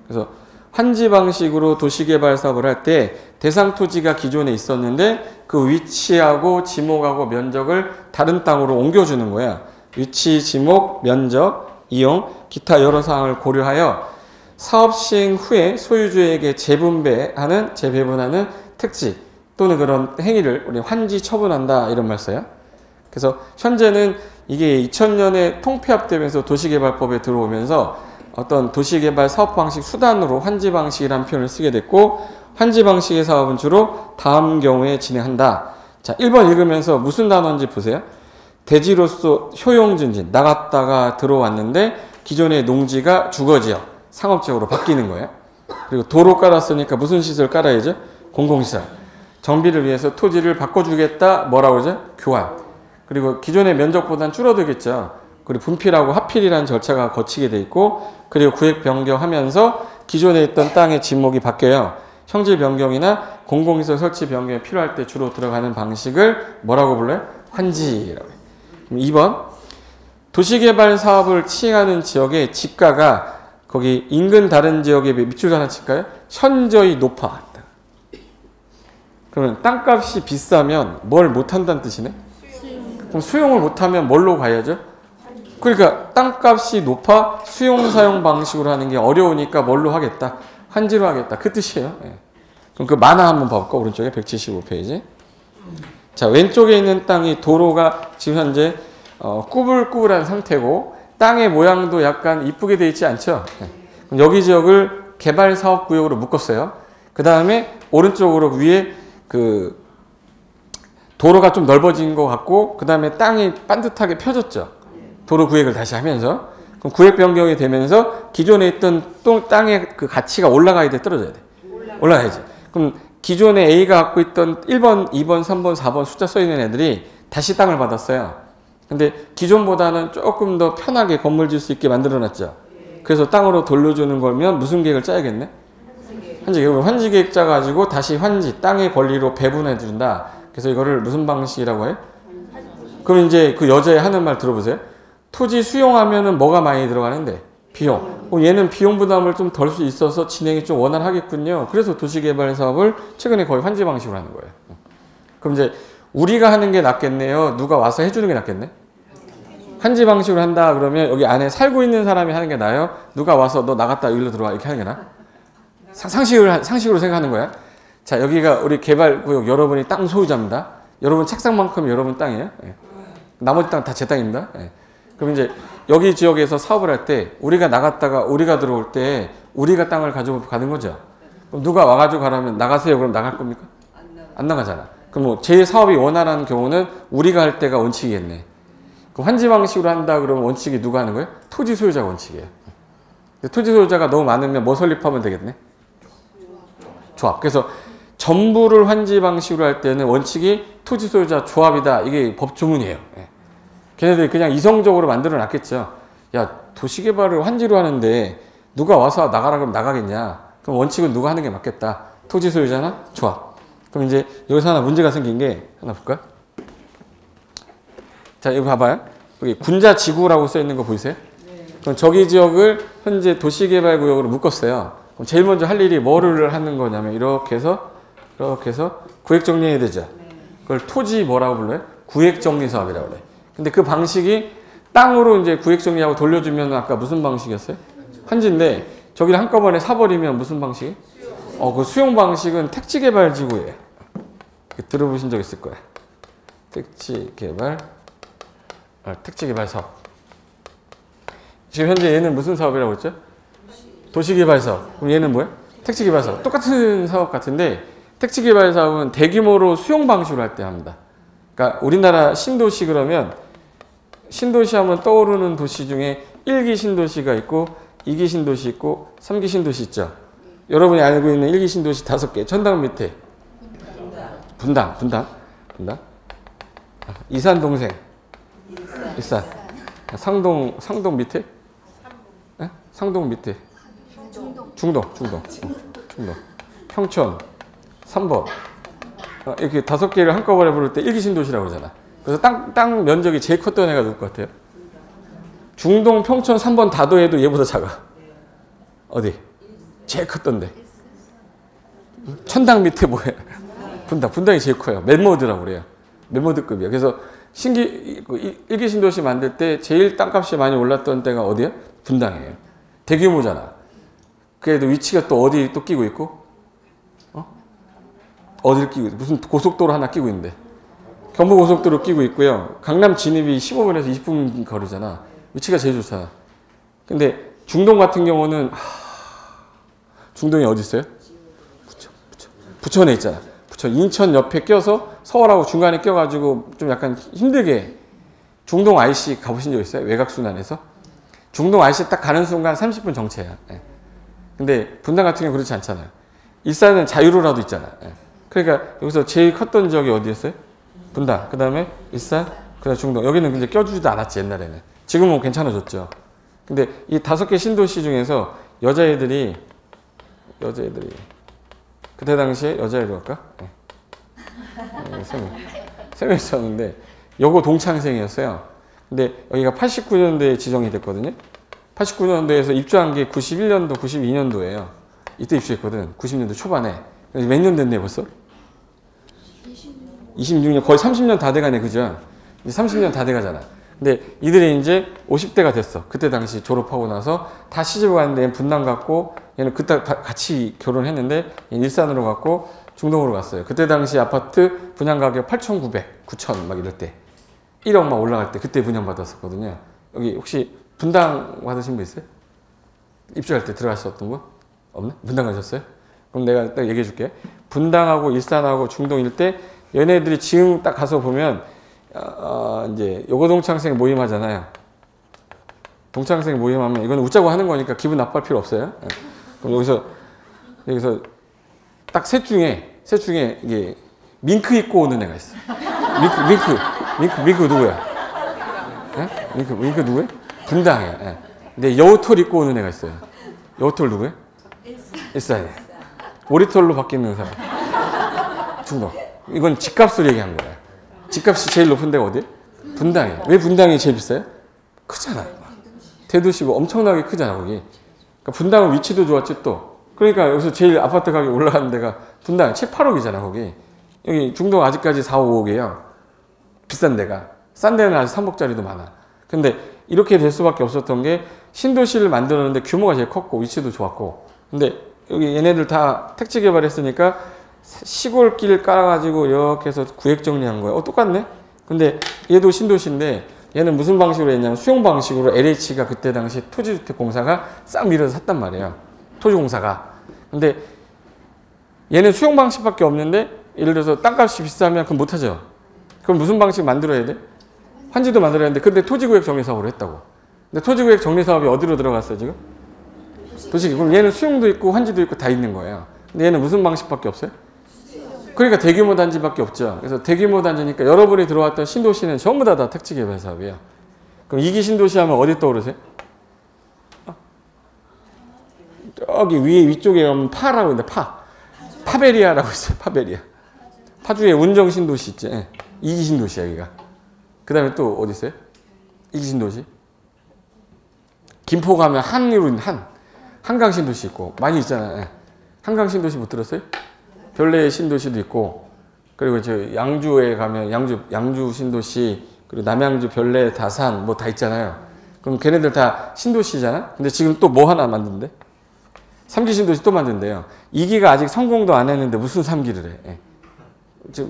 그래서 환지 방식으로 도시개발 사업을 할 때 대상 토지가 기존에 있었는데 그 위치하고 지목하고 면적을 다른 땅으로 옮겨주는 거예요. 위치, 지목, 면적, 이용, 기타 여러 사항을 고려하여 사업 시행 후에 소유주에게 재배분하는 특지 또는 그런 행위를 우리 환지 처분한다 이런 말 써요. 그래서 현재는 이게 2000년에 통폐합되면서 도시개발법에 들어오면서 어떤 도시개발 사업 방식 수단으로 환지 방식이라는 표현을 쓰게 됐고 환지 방식의 사업은 주로 다음 경우에 진행한다. 자, 1번 읽으면서 무슨 단어인지 보세요. 대지로서 효용 증진, 나갔다가 들어왔는데 기존의 농지가 주거지역, 상업지역으로 바뀌는 거예요. 그리고 도로 깔았으니까 무슨 시설 깔아야죠? 공공시설. 정비를 위해서 토지를 바꿔주겠다. 뭐라고 그러죠? 교환. 그리고 기존의 면적보다는 줄어들겠죠. 그리고 분필하고 하필이라는 절차가 거치게 돼 있고 그리고 구획 변경하면서 기존에 있던 땅의 지목이 바뀌어요. 형질 변경이나 공공시설 설치 변경이 필요할 때 주로 들어가는 방식을 뭐라고 불러요? 환지라고 해요. 2번 도시개발 사업을 시행하는 지역의 지가가 거기 인근 다른 지역에 밑줄 하나 칠까요? 현저히 높아. 그러면 땅값이 비싸면 뭘 못한다는 뜻이네? 그럼 수용을 못하면 뭘로 가야죠? 그러니까 땅값이 높아 수용 사용 방식으로 하는 게 어려우니까 뭘로 하겠다? 환지로 하겠다. 그 뜻이에요. 예. 그럼 그 만화 한번 봐볼까? 오른쪽에 175페이지. 자, 왼쪽에 있는 땅이 도로가 지금 현재 꾸불꾸불한 상태고 땅의 모양도 약간 이쁘게 돼 있지 않죠? 예. 그럼 여기 지역을 개발사업구역으로 묶었어요. 그 다음에 오른쪽으로 위에 그 도로가 좀 넓어진 것 같고 그 다음에 땅이 반듯하게 펴졌죠. 도로 구획을 다시 하면서 그럼 구획 변경이 되면서 기존에 있던 땅의 그 가치가 올라가야 돼? 떨어져야 돼? 올라가야지. 그럼 기존에 A가 갖고 있던 1번, 2번, 3번, 4번 숫자 써 있는 애들이 다시 땅을 받았어요. 근데 기존보다는 조금 더 편하게 건물 질 수 있게 만들어 놨죠. 그래서 땅으로 돌려주는 거면 무슨 계획을 짜야겠네? 환지 계획 짜가지고 다시 환지, 땅의 권리로 배분해 준다. 그래서 이거를 무슨 방식이라고 해요? 그럼 이제 그 여자애 하는 말 들어보세요. 토지 수용하면은 뭐가 많이 들어가는데? 비용. 얘는 비용 부담을 좀 덜 수 있어서 진행이 좀 원활하겠군요. 그래서 도시개발 사업을 최근에 거의 환지 방식으로 하는 거예요. 그럼 이제 우리가 하는 게 낫겠네요? 누가 와서 해주는 게 낫겠네? 환지 방식으로 한다 그러면 여기 안에 살고 있는 사람이 하는 게 나아요? 누가 와서 너 나갔다 일로 들어와 이렇게 하는 게 나아? 상식으로 생각하는 거야. 자, 여기가 우리 개발구역 여러분이 땅 소유자입니다. 여러분 책상만큼 여러분 땅이에요. 예. 나머지 땅 다 제 땅입니다. 예. 그럼 이제 여기 지역에서 사업을 할 때 우리가 나갔다가 우리가 들어올 때 우리가 땅을 가지고 가는 거죠. 그럼 누가 와가지고 가라면 나가세요. 그럼 나갈 겁니까? 안 나가잖아. 그럼 뭐 제 사업이 원활한 경우는 우리가 할 때가 원칙이겠네. 그럼 환지 방식으로 한다 그러면 원칙이 누가 하는 거예요? 토지 소유자가 원칙이에요. 토지 소유자가 너무 많으면 뭐 설립하면 되겠네? 조합. 그래서 전부를 환지 방식으로 할 때는 원칙이 토지 소유자 조합이다. 이게 법 조문이에요. 예. 걔네들이 그냥 이성적으로 만들어 놨겠죠. 야, 도시개발을 환지로 하는데 누가 와서 나가라 그러면 나가겠냐. 그럼 원칙은 누가 하는 게 맞겠다. 토지 소유자나 조합. 그럼 이제 여기서 하나 문제가 생긴 게 하나 볼까요? 자, 여기 봐봐요. 여기 군자지구라고 써 있는 거 보이세요? 네. 그럼 저기 지역을 현재 도시개발구역으로 묶었어요. 그럼 제일 먼저 할 일이 뭐를 하는 거냐면 이렇게 해서 구획 정리해야 되죠. 그걸 토지 뭐라고 불러요? 구획 정리 사업이라고 그래. 근데 그 방식이 땅으로 이제 구획 정리하고 돌려주면 아까 무슨 방식이었어요? 환지인데 저기를 한꺼번에 사버리면 무슨 방식이? 그 수용 방식은 택지개발지구예요. 들어보신 적 있을 거예요. 택지개발 사업. 지금 현재 얘는 무슨 사업이라고 했죠? 도시개발 사업. 그럼 얘는 뭐야? 택지개발 사업. 똑같은 사업 같은데 택지개발 사업은 대규모로 수용 방식으로 할 때 합니다. 그러니까 우리나라 신도시 그러면 신도시 하면 떠오르는 도시 중에 1기 신도시가 있고 2기 신도시 있고 3기 신도시 있죠. 여러분이 알고 있는 1기 신도시 5개. 천당 밑에 분당. 이산 동생. 일산. 상동 밑에? 네? 상동 밑에. 중동. 평촌. 3번. 이렇게 5개를 한꺼번에 부를 때 1기 신도시라고 그러잖아. 그래서 땅 면적이 제일 컸던 애가 누굴 것 같아요? 중동, 평촌, 3번 다 더해도 얘보다 작아. 어디? 제일 컸던데. 천당 밑에 뭐야? 분당이 제일 커요. 멜모드라고 그래요. 멜모드급이야. 그래서 1기 신도시 만들 때 제일 땅값이 많이 올랐던 때가 어디야? 분당이에요. 대규모잖아. 그래도 위치가 또 어디 또 끼고 있고? 어딜 끼고 있고? 무슨 고속도로 하나 끼고 있는데. 경부고속도로 끼고 있고요. 강남 진입이 15분에서 20분 거리잖아. 위치가 제일 좋잖아. 근데 중동 같은 경우는 중동이 어디 있어요? 부천에 있잖아. 부천 인천 옆에 껴서 서울하고 중간에 껴가지고 좀 약간 힘들게. 중동 IC 가보신 적 있어요? 외곽순환에서? 중동 IC 딱 가는 순간 30분 정체야. 근데 분당 같은 경우 그렇지 않잖아요. 일산은 자유로라도 있잖아. 그러니까 여기서 제일 컸던 지역이 어디였어요? 분당. 그 다음에 일산, 그 다음에 중동. 여기는 근데 껴주지도 않았지, 옛날에는. 지금은 괜찮아졌죠. 근데 이 5개 신도시 중에서 여자애들이 그때 당시에 여자애들 할까? 네. 3명 있었는데 여고 동창생이었어요. 근데 여기가 89년도에 지정이 됐거든요. 89년도에서 입주한 게 91년도, 92년도예요. 이때 입주했거든. 90년도 초반에. 몇 년 됐네 벌써? 26년, 거의 30년 다 돼가네, 그죠? 이제 30년 다 돼가잖아. 근데 이들이 이제 50대가 됐어. 그때 당시 졸업하고 나서 다 시집을 갔는데 얘는 분당 갔고, 얘는 그때 같이 결혼했는데 얘는 일산으로 갔고 중동으로 갔어요. 그때 당시 아파트 분양 가격 8,900, 9,000 막 이럴 때 1억 막 올라갈 때 그때 분양 받았었거든요. 여기 혹시 분당 받으신 분 있어요? 입주할 때 들어가셨던 분? 없네? 분당 가셨어요? 그럼 내가 딱 얘기해 줄게. 분당하고 일산하고 중동 일대 얘네들이 지금 딱 가서 보면 이제 요거 동창생 모임 하잖아요. 동창생 모임하면 이건 웃자고 하는 거니까 기분 나빠할 필요 없어요. 그럼 여기서 딱 셋 중에 이게 밍크 입고 오는 애가 있어. 밍크 누구야? 밍크 누구야? 분당이야. 근데 여우털 입고 오는 애가 있어요. 여우털 누구야? 일산이야. 오리털로 바뀌는 사람. 중동. 이건 집값을 얘기한 거야. 집값이 제일 높은 데가 어디야? 분당이야. 왜 분당이 제일 비싸요? 크잖아. 대도시고 엄청나게 크잖아, 거기. 그러니까 분당은 위치도 좋았지 또. 그러니까 여기서 제일 아파트 가격이 올라가는 데가 분당 7, 8억이잖아, 거기. 여기 중동 아직까지 4, 5억이에요. 비싼 데가. 싼 데는 아직 3억짜리도 많아. 근데 이렇게 될 수밖에 없었던 게 신도시를 만들었는데 규모가 제일 컸고 위치도 좋았고. 근데 여기 얘네들 다 택지 개발했으니까 시골길 깔아가지고 이렇게 해서 구획 정리한 거야. 똑같네? 근데 얘도 신도시인데 얘는 무슨 방식으로 했냐면 수용 방식으로 LH가 그때 당시 토지주택공사가 싹 밀어서 샀단 말이에요. 토지공사가. 근데 얘는 수용 방식밖에 없는데 예를 들어서 땅값이 비싸면 그럼 못하죠. 그럼 무슨 방식 만들어야 돼? 환지도 만들어야 되는데 근데 토지구획 정리사업으로 했다고. 근데 토지구획 정리사업이 어디로 들어갔어요 지금? 도시. 그럼 얘는 수용도 있고 환지도 있고 다 있는 거예요. 근데 얘는 무슨 방식밖에 없어요? 그러니까 대규모 단지밖에 없죠. 그래서 대규모 단지니까 여러분이 들어왔던 신도시는 전부 다 택지 개발 사업이에요. 그럼 2기 신도시 하면 어디 떠오르세요? 저기 위에 위쪽에 가면 파라고 있는데 파베리아라고 있어요. 파베리아. 파주에 운정 신도시 있지. 2기 신도시야 여기가. 그 다음에 또 어디 있어요? 2기 신도시. 김포 가면 한으로 있는 한강 신도시 있고 많이 있잖아요. 한강 신도시 못 들었어요? 별내 신도시도 있고, 그리고 저 양주에 가면 양주 신도시, 그리고 남양주 별내 다산 뭐 다 있잖아요. 그럼 걔네들 다 신도시잖아. 근데 지금 또 뭐 하나 만든대? 3기 신도시 또 만든대요. 2기가 아직 성공도 안 했는데 무슨 3기를 해?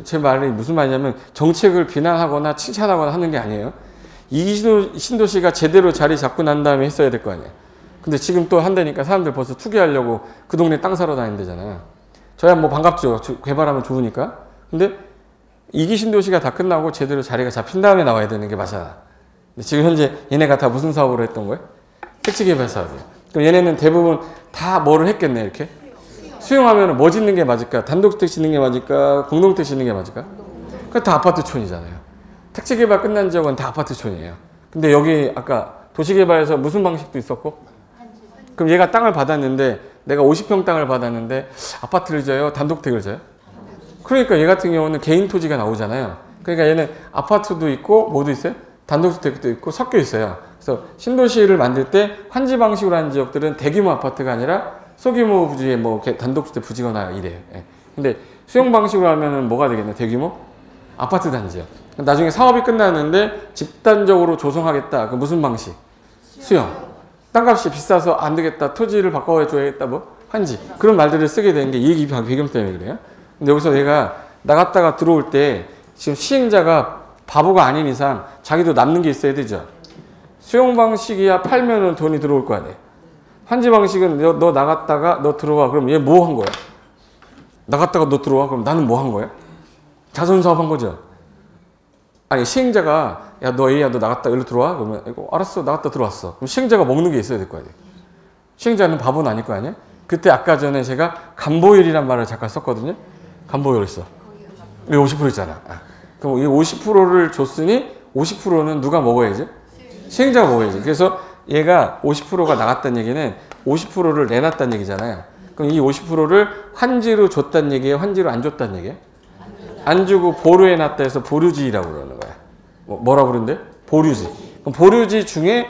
제 말이 무슨 말이냐면 정책을 비난하거나 칭찬하거나 하는 게 아니에요. 2기 신도시가 제대로 자리 잡고 난 다음에 했어야 될 거 아니에요. 근데 지금 또 한다니까 사람들 벌써 투기하려고 그 동네 땅 사러 다닌대잖아요. 저야 뭐 반갑죠. 개발하면 좋으니까. 근데 2기 신도시가 다 끝나고 제대로 자리가 잡힌 다음에 나와야 되는 게 맞아. 지금 현재 얘네가 다 무슨 사업으로 했던 거예요? 택지개발 사업이에요. 그럼 얘네는 대부분 다 뭐를 했겠네, 이렇게? 수용하면 뭐 짓는 게 맞을까? 단독주택 짓는 게 맞을까? 공동주택 짓는 게 맞을까? 그거 다 아파트촌이잖아요. 택지개발 끝난 지역은 다 아파트촌이에요. 근데 여기 아까 도시개발에서 무슨 방식도 있었고? 그럼 얘가 땅을 받았는데 내가 50평 땅을 받았는데 아파트를 져요? 단독주택을 져요? 그러니까 얘 같은 경우는 개인 토지가 나오잖아요. 그러니까 얘는 아파트도 있고 뭐도 있어요? 단독주택도 있고 섞여 있어요. 그래서 신도시를 만들 때 환지 방식으로 하는 지역들은 대규모 아파트가 아니라 소규모 부지에 뭐 이렇게 단독주택 부지거나 이래요. 예. 근데 수용 방식으로 하면은 뭐가 되겠네? 대규모 아파트 단지요. 나중에 사업이 끝나는데 집단적으로 조성하겠다. 그 무슨 방식? 수용. 땅값이 비싸서 안 되겠다. 토지를 바꿔줘야겠다. 뭐 환지. 그런 말들을 쓰게 되는 게 이 배경 때문에 그래요. 근데 여기서 얘가 나갔다가 들어올 때 지금 시행자가 바보가 아닌 이상 자기도 남는 게 있어야 되죠. 수용 방식이야 팔면은 돈이 들어올 거 아니에요. 환지 방식은 너 나갔다가 너 들어와. 그럼 얘 뭐 한 거야? 나갔다가 너 들어와. 그럼 나는 뭐 한 거야? 자선사업 한 거죠. 아니 시행자가 야 너 얘야 너 나갔다 일로 들어와. 그러면 이거 알았어 나갔다 들어왔어. 그럼 시행자가 먹는 게 있어야 될 거 아니에요. 시행자는 바보는 아닐 거 아니에요. 그때 아까 전에 제가 간보율이란 말을 잠깐 썼거든요. 간보율 있어. 왜 50% 있잖아. 그럼 이 50%를 줬으니 50%는 누가 먹어야지? 시행자가 먹어야지. 그래서 얘가 50%가 나갔다는 얘기는 50%를 내놨다는 얘기잖아요. 그럼 이 50%를 환지로 줬다는 얘기예요? 환지로 안 줬다는 얘기예요? 안 주고 보류해놨다 해서 보류지라고 그러는 거야. 뭐라고 그러는데? 보류지. 그럼 보류지 중에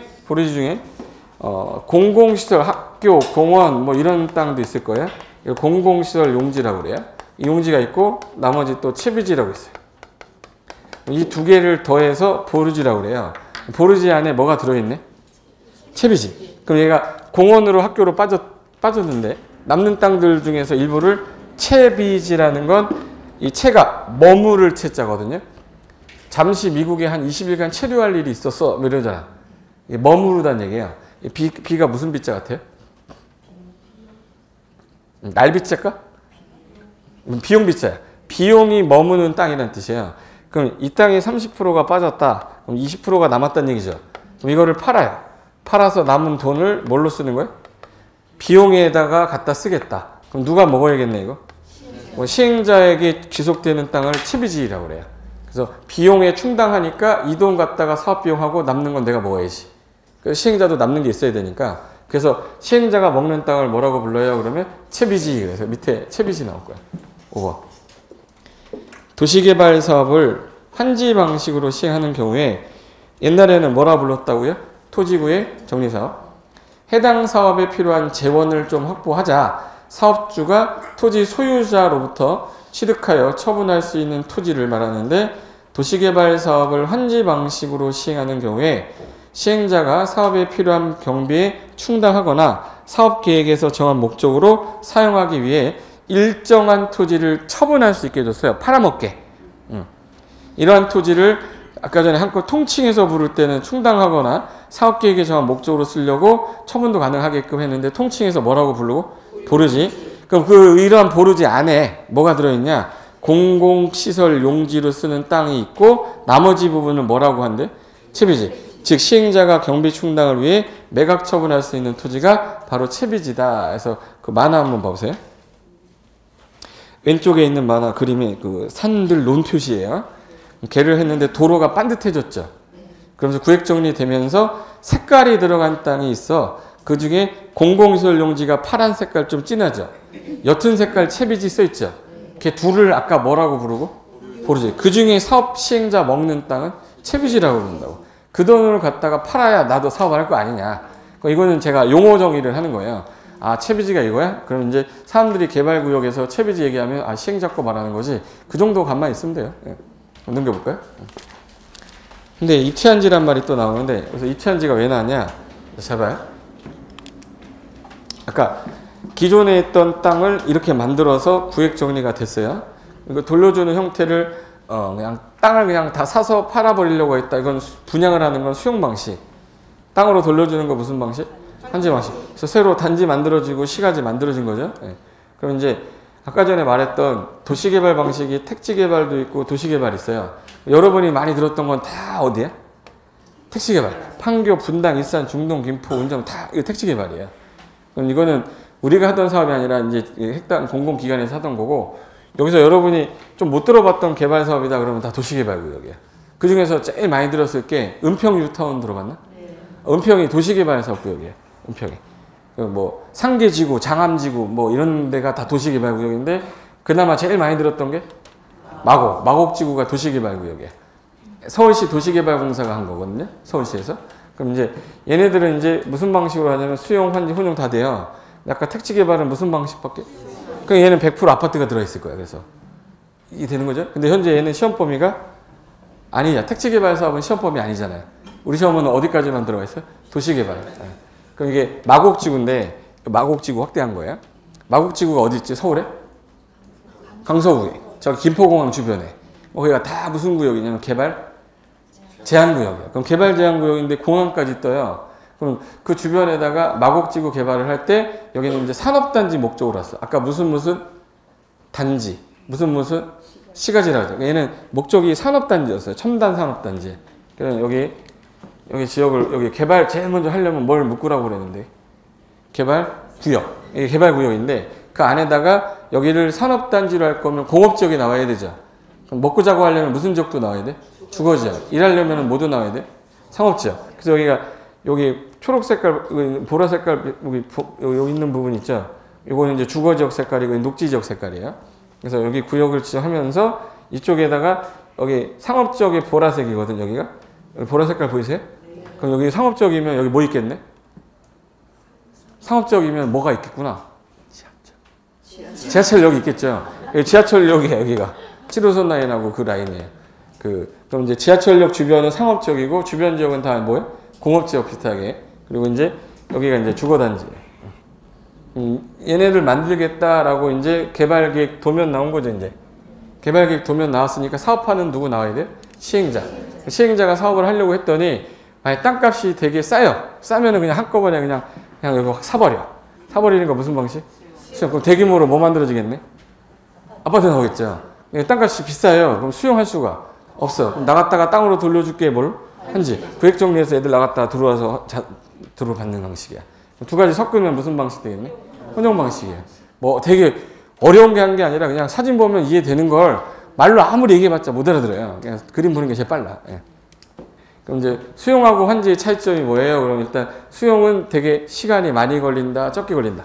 공공시설, 학교, 공원 뭐 이런 땅도 있을 거예요. 공공시설 용지라고 그래요. 이 용지가 있고 나머지 또 채비지라고 있어요. 이 두 개를 더해서 보류지라고 그래요. 보류지 안에 뭐가 들어있네? 채비지. 그럼 얘가 공원으로 학교로 빠졌는데 남는 땅들 중에서 일부를 채비지라는 건 이 채가 머무를 채자거든요. 잠시 미국에 한 20일간 체류할 일이 있었어. 뭐 이러잖아. 머무르다는 얘기예요. 비가 무슨 비자 같아요? 날비자일까? 비용 비자야. 비용이 머무는 땅이라는 뜻이에요. 그럼 이 땅이 30%가 빠졌다. 그럼 20%가 남았다는 얘기죠. 그럼 이거를 팔아요. 팔아서 남은 돈을 뭘로 쓰는 거예요? 비용에다가 갖다 쓰겠다. 그럼 누가 먹어야겠네 이거? 시행자에게 지속되는 땅을 채비지라고 그래요. 그래서 비용에 충당하니까 이 돈 갖다가 사업비용하고 남는 건 내가 먹어야지. 그래서 시행자도 남는 게 있어야 되니까 그래서 시행자가 먹는 땅을 뭐라고 불러요? 그러면 채비지. 그래서 밑에 채비지 나올 거야. 5번. 도시개발 사업을 환지 방식으로 시행하는 경우에 옛날에는 뭐라 불렀다고요? 토지구의 정리사업. 해당 사업에 필요한 재원을 좀 확보하자 사업주가 토지 소유자로부터 취득하여 처분할 수 있는 토지를 말하는데 도시개발 사업을 환지 방식으로 시행하는 경우에 시행자가 사업에 필요한 경비에 충당하거나 사업계획에서 정한 목적으로 사용하기 위해 일정한 토지를 처분할 수 있게 해줬어요. 팔아먹게. 이러한 토지를 아까 전에 한껏 통칭해서 부를 때는 충당하거나 사업계획에 정한 목적으로 쓰려고 처분도 가능하게끔 했는데 통칭해서 뭐라고 부르고? 보르지. 그럼 이러한 보르지 안에 뭐가 들어있냐? 공공시설 용지로 쓰는 땅이 있고 나머지 부분은 뭐라고 한대? 채비지. 즉 시행자가 경비 충당을 위해 매각 처분할 수 있는 토지가 바로 채비지다. 그래서 그 만화 한번 봐보세요. 왼쪽에 있는 만화 그림이 그 산들 논 표시예요. 개를 했는데 도로가 반듯해졌죠. 그러면서 구획 정리되면서 색깔이 들어간 땅이 있어. 그 중에 공공시설 용지가 파란 색깔 좀 진하죠. 옅은 색깔 채비지 써있죠. 걔 둘을 아까 뭐라고 부르고? 보르지. 그 중에 사업 시행자 먹는 땅은 채비지라고 부른다고. 그 돈을 갖다가 팔아야 나도 사업할 거 아니냐. 이거는 제가 용어 정의를 하는 거예요. 아, 채비지가 이거야? 그럼 이제 사람들이 개발구역에서 채비지 얘기하면 아, 시행자 거 말하는 거지. 그 정도 감만 있으면 돼요. 예. 넘겨볼까요? 근데 입체한지란 말이 또 나오는데 그래서 입체한지가 왜 나왔냐? 잘 봐요. 아까 기존에 있던 땅을 이렇게 만들어서 구획 정리가 됐어요. 이거 돌려주는 형태를 그냥 땅을 그냥 다 사서 팔아버리려고 했다. 이건 분양을 하는 건 수용 방식. 땅으로 돌려주는 거 무슨 방식? 환지 방식. 그래서 새로 단지 만들어지고 시가지 만들어진 거죠. 네. 그럼 이제 아까 전에 말했던 도시개발 방식이 택지개발도 있고 도시개발이 있어요. 여러분이 많이 들었던 건 다 어디야? 택지 개발. 판교, 분당, 일산, 중동, 김포, 운정 다 이거 택지 개발이에요. 그럼 이거는 우리가 하던 사업이 아니라 이제 핵단 공공기관에서 하던 거고, 여기서 여러분이 좀 못 들어봤던 개발 사업이다 그러면 다 도시개발구역이에요. 그 중에서 제일 많이 들었을 게 은평 뉴타운 들어봤나? 네. 은평이 도시개발 사업구역이에요. 은평이. 뭐 상계지구, 장암지구 뭐 이런 데가 다 도시개발구역인데, 그나마 제일 많이 들었던 게 마곡지구가 도시개발구역이에요. 서울시 도시개발공사가 한 거거든요. 서울시에서. 그럼 이제 얘네들은 이제 무슨 방식으로 하냐면 수용, 환지, 혼용 다 돼요. 아까 택지 개발은 무슨 방식밖에? 그럼 얘는 100% 아파트가 들어있을 거야. 그래서 이게 되는 거죠. 근데 현재 얘는 시험 범위가 아니야. 택지 개발 사업은 시험 범위 아니잖아요. 우리 시험은 어디까지만 들어가 있어요? 도시 개발. 그럼 이게 마곡지구인데 마곡지구 확대한 거예요. 마곡지구가 어디 있지? 서울에? 강서구에. 저기 김포공항 주변에. 거기가 다 무슨 구역이냐면 개발 제한구역이에요. 그럼 개발 제한구역인데 공항까지 떠요. 그럼 그 주변에다가 마곡지구 개발을 할 때 여기는 이제 산업단지 목적으로 왔어. 아까 무슨 단지, 무슨 시가지라고 하죠. 얘는 목적이 산업단지였어요. 첨단 산업단지. 그래서 여기 지역을 여기 개발 제일 먼저 하려면 뭘 묶으라고 그랬는데 개발구역. 이게 개발구역인데 그 안에다가 여기를 산업단지로 할 거면 공업지역이 나와야 되죠. 그럼 먹고 자고 하려면 무슨 지역도 나와야 돼? 주거지역. 일하려면 뭐도 나와야 돼? 상업지역. 그래서 여기 초록 색깔, 보라 색깔 여기 있는 부분 있죠? 이거는 이제 주거지역 색깔이고 녹지지역 색깔이에요. 그래서 여기 구역을 지정하면서 이쪽에다가 여기 상업지역이 보라색이거든, 여기가. 여기 보라 색깔 보이세요? 그럼 여기 상업지역이면 여기 뭐 있겠네? 상업지역이면 뭐가 있겠구나? 지하철역이 있겠죠? 여기 지하철역이에요, 여기가. 7호선 라인하고 그 라인이에요. 그럼 이제 지하철역 주변은 상업지역이고 주변 지역은 다 뭐예요? 공업지역 비슷하게. 그리고 이제 여기가 이제 주거단지예요. 얘네들 만들겠다라고 이제 개발계획 도면 나온 거죠, 이제. 개발계획 도면 나왔으니까 사업하는 누구 나와야 돼요? 시행자. 시행자가 사업을 하려고 했더니 만약 땅값이 되게 싸요. 싸면은 그냥 한꺼번에 그냥 여기 확 사버려. 사버리는 거 무슨 방식? 그럼 대규모로 뭐 만들어지겠네? 아파트 나오겠죠. 땅값이 비싸요. 그럼 수용할 수가 없어. 그럼 나갔다가 땅으로 돌려줄게 뭘? 한지. 구획 정리해서 애들 나갔다가 들어와서 들어받는 방식이야. 두 가지 섞으면 무슨 방식 되겠네? 혼용 방식이에요. 뭐 되게 어려운 게 한 게 아니라 그냥 사진 보면 이해되는 걸 말로 아무리 얘기해봤자 못 알아들어요. 그냥 그림 보는 게 제일 빨라. 예. 그럼 이제 수용하고 환지의 차이점이 뭐예요? 그럼 일단 수용은 되게 시간이 많이 걸린다, 적게 걸린다.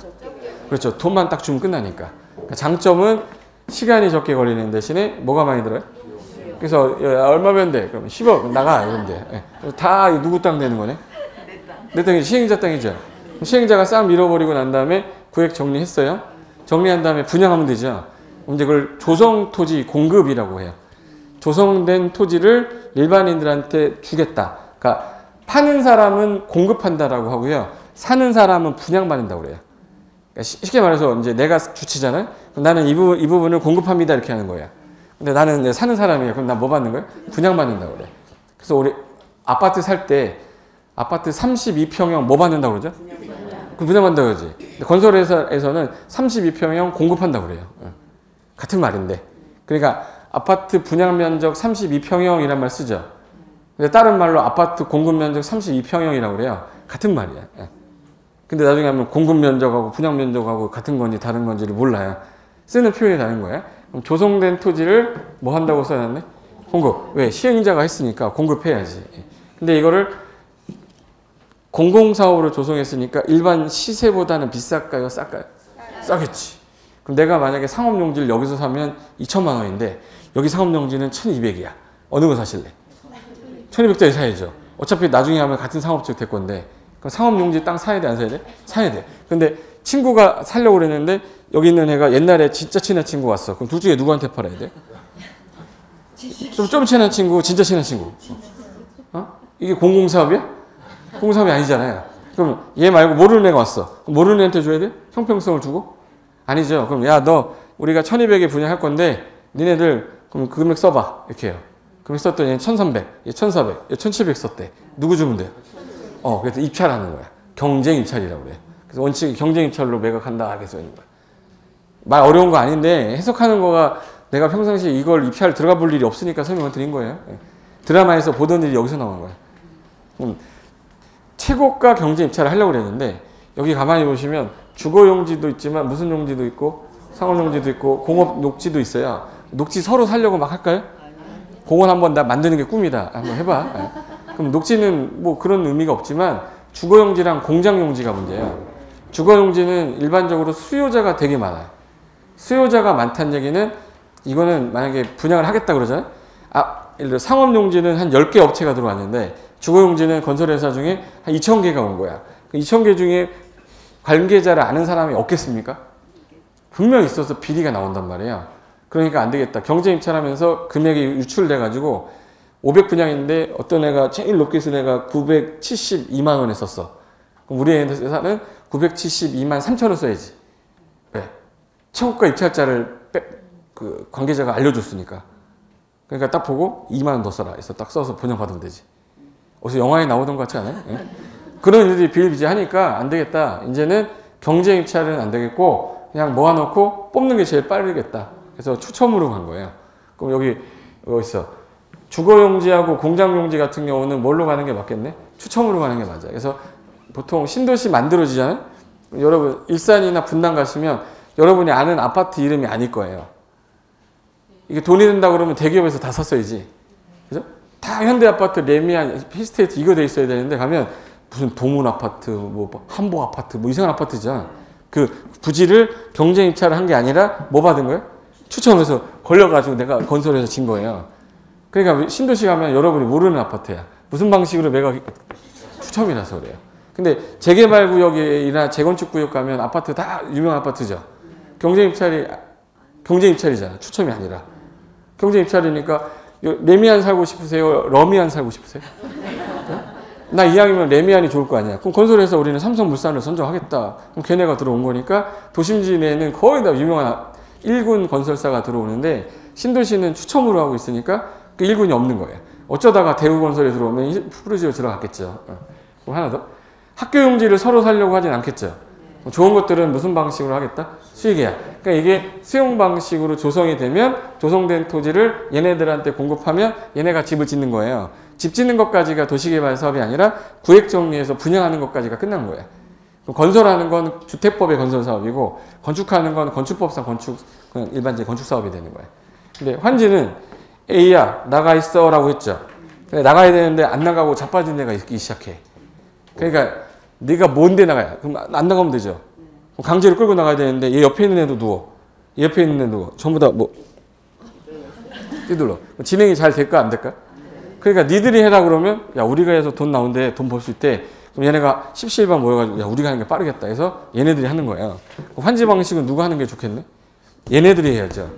그렇죠. 돈만 딱 주면 끝나니까. 그러니까 장점은 시간이 적게 걸리는 대신에 뭐가 많이 들어요? 그래서 얼마면 돼? 그러면 10억 나가 이런데 다 누구 땅 되는 거네? 내 땅이 시행자 땅이죠. 시행자가 싹 밀어버리고 난 다음에 구획 정리했어요. 정리한 다음에 분양하면 되죠. 이제 그걸 조성토지 공급이라고 해요. 조성된 토지를 일반인들한테 주겠다. 그러니까 파는 사람은 공급한다라고 하고요. 사는 사람은 분양받는다고 그래요. 그러니까 쉽게 말해서 이제 내가 주치잖아요. 그럼 나는 이 부분을 공급합니다 이렇게 하는 거예요. 근데 나는 사는 사람이에요. 그럼 난 뭐 받는 거예요? 분양받는다고 그래. 그래서 우리 아파트 살 때 아파트 32평형 뭐 받는다고 그러죠? 분양받는다고 그러지. 건설회사에서는 32평형 공급한다고 그래요. 같은 말인데. 그러니까 아파트 분양 면적 32평형이란 말 쓰죠. 근데 다른 말로 아파트 공급 면적 32평형이라고 그래요. 같은 말이야. 근데 나중에 하면 공급 면적하고 분양 면적하고 같은 건지 다른 건지를 몰라요. 쓰는 표현이 다른 거야. 그럼 조성된 토지를 뭐 한다고 써놨네? 공급. 왜? 시행자가 했으니까 공급해야지. 근데 이거를 공공사업으로 조성했으니까 일반 시세보다는 비쌀까요? 쌀까요? 싸겠지. 그럼 내가 만약에 상업용지를 여기서 사면 2천만 원인데 여기 상업용지는 1200이야. 어느 거 사실래? 1200짜리 사야죠. 어차피 나중에 하면 같은 상업지역 될 건데 그럼 상업용지 땅 사야 돼? 안 사야 돼? 사야 돼. 근데 친구가 살려고 그랬는데 여기 있는 애가 옛날에 진짜 친한 친구 왔어. 그럼 둘 중에 누구한테 팔아야 돼? 좀 친한 친구, 진짜 친한 친구. 이게 공공사업이야? 공사업이 아니잖아요. 그럼 얘 말고 모르는 애가 왔어. 그럼 모르는 애한테 줘야 돼? 형평성을 주고? 아니죠. 그럼 야, 너 우리가 1200에 분양할 건데 니네들 그럼 그 금액 써봐. 이렇게 해요. 금액 썼더니 얘 1300, 얘 1400, 얘 1700 썼대. 누구 주면 돼? 그래서 입찰하는 거야. 경쟁 입찰이라고 그래. 그래서 원칙이 경쟁 입찰로 매각한다 하게 써 있는 거야. 말 어려운 거 아닌데 해석하는 거가 내가 평상시에 이걸 입찰 들어가 볼 일이 없으니까 설명을 드린 거예요. 드라마에서 보던 일이 여기서 나온 거야. 최고가 경제 입찰을 하려고 그랬는데 여기 가만히 보시면 주거용지도 있지만 무슨 용지도 있고 상업용지도 있고 공업 녹지도 있어요. 녹지 서로 살려고 막 할까요? 공원 한번 나 만드는 게 꿈이다. 한번 해봐. 네. 그럼 녹지는 뭐 그런 의미가 없지만 주거용지랑 공장용지가 문제예요. 주거용지는 일반적으로 수요자가 되게 많아요. 수요자가 많다는 얘기는 이거는 만약에 분양을 하겠다 그러잖아요. 예를 들어 상업용지는 한 10개 업체가 들어왔는데 주거용지는 건설회사 중에 한 2,000개가 온 거야. 2,000개 중에 관계자를 아는 사람이 없겠습니까? 분명히 있어서 비리가 나온단 말이에요. 그러니까 안 되겠다. 경제 입찰하면서 금액이 유출돼가지고 500분양인데 어떤 애가 제일 높게 쓴 애가 972만 원에 썼어. 그럼 우리 회사는 972만 3천 원 써야지. 왜? 최고가 입찰자를 그 관계자가 알려줬으니까. 그러니까 딱 보고 2만 원 더 써라. 해서 딱 써서 분양받으면 되지. 어디서 영화에 나오던 것 같지 않아요? 예? 그런 일들이 비일비재하니까 안 되겠다. 이제는 경제 입찰은 안 되겠고 그냥 모아놓고 뽑는 게 제일 빠르겠다. 그래서 추첨으로 간 거예요. 그럼 여기 있어. 주거용지하고 공장용지 같은 경우는 뭘로 가는 게 맞겠네? 추첨으로 가는 게 맞아요. 그래서 보통 신도시 만들어지잖아요? 여러분 일산이나 분당 가시면 여러분이 아는 아파트 이름이 아닐 거예요. 이게 돈이 든다 그러면 대기업에서 다 샀어야지. 그죠? 다 현대아파트, 레미안, 히스테이트 이거 돼 있어야 되는데 가면 무슨 동문아파트, 뭐 한복아파트, 뭐 이상한 아파트잖아. 그 부지를 경쟁 입찰을 한 게 아니라 뭐 받은 거예요? 추첨해서 걸려가지고 내가 건설해서 진 거예요. 그러니까 신도시 가면 여러분이 모르는 아파트야. 무슨 방식으로 매각 추첨이라서 그래요. 근데 재개발구역이나 재건축구역 가면 아파트 다 유명한 아파트죠. 경쟁 입찰이잖아. 추첨이 아니라. 경쟁 입찰이니까 레미안 살고 싶으세요? 러미안 살고 싶으세요? 나 이왕이면 레미안이 좋을 거 아니야. 그럼 건설해서 우리는 삼성물산을 선정하겠다. 그럼 걔네가 들어온 거니까 도심지 내에는 거의 다 유명한 1군 건설사가 들어오는데 신도시는 추첨으로 하고 있으니까 그 1군이 없는 거예요. 어쩌다가 대우건설에 들어오면 푸르지오 들어갔겠죠. 그럼 하나 더. 학교용지를 서로 살려고 하진 않겠죠. 좋은 것들은 무슨 방식으로 하겠다? 수익이야. 그러니까 이게 수용 방식으로 조성이 되면 조성된 토지를 얘네들한테 공급하면 얘네가 집을 짓는 거예요. 집 짓는 것까지가 도시개발 사업이 아니라 구획 정리해서 분양하는 것까지가 끝난 거예요. 건설하는 건 주택법의 건설 사업이고 건축하는 건 건축법상 그냥 일반적인 건축 사업이 되는 거예요. 근데 환지는 A야 나가 있어 라고 했죠. 근데 나가야 되는데 안 나가고 자빠진 애가 있기 시작해. 그러니까 네가 뭔데 나가야? 그럼 안 나가면 되죠. 강제로 끌고 나가야 되는데 얘 옆에 있는 애도 누워. 얘 옆에 있는 애도 누워. 전부 다 뭐 뛰둘러. 진행이 잘 될까 안 될까? 그러니까 니들이 해라 그러면 야 우리가 해서 돈 나오는데 돈 벌 수 있대. 그럼 얘네가 십시일반 모여가지고 야 우리가 하는 게 빠르겠다 해서 얘네들이 하는 거예요. 환지 방식은 누가 하는 게 좋겠네? 얘네들이 해야죠.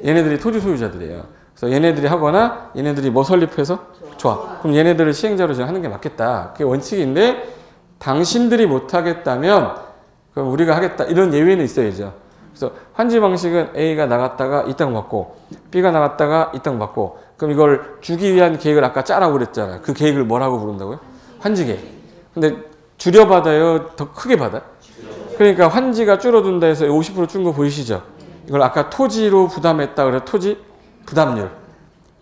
얘네들이 토지 소유자들이에요. 그래서 얘네들이 하거나 얘네들이 뭐 설립해서 좋아. 그럼 얘네들을 시행자로 하는 게 맞겠다. 그게 원칙인데 당신들이 못하겠다면 그럼 우리가 하겠다. 이런 예외는 있어야죠. 그래서 환지 방식은 A가 나갔다가 이 땅 받고 B가 나갔다가 이 땅 받고 그럼 이걸 주기 위한 계획을 아까 짜라고 그랬잖아요. 그 계획을 뭐라고 부른다고요? 환지 계획. 근데 줄여받아요? 더 크게 받아요? 그러니까 환지가 줄어든다 해서 50% 준 거 보이시죠? 이걸 아까 토지로 부담했다 그래서 토지 부담률.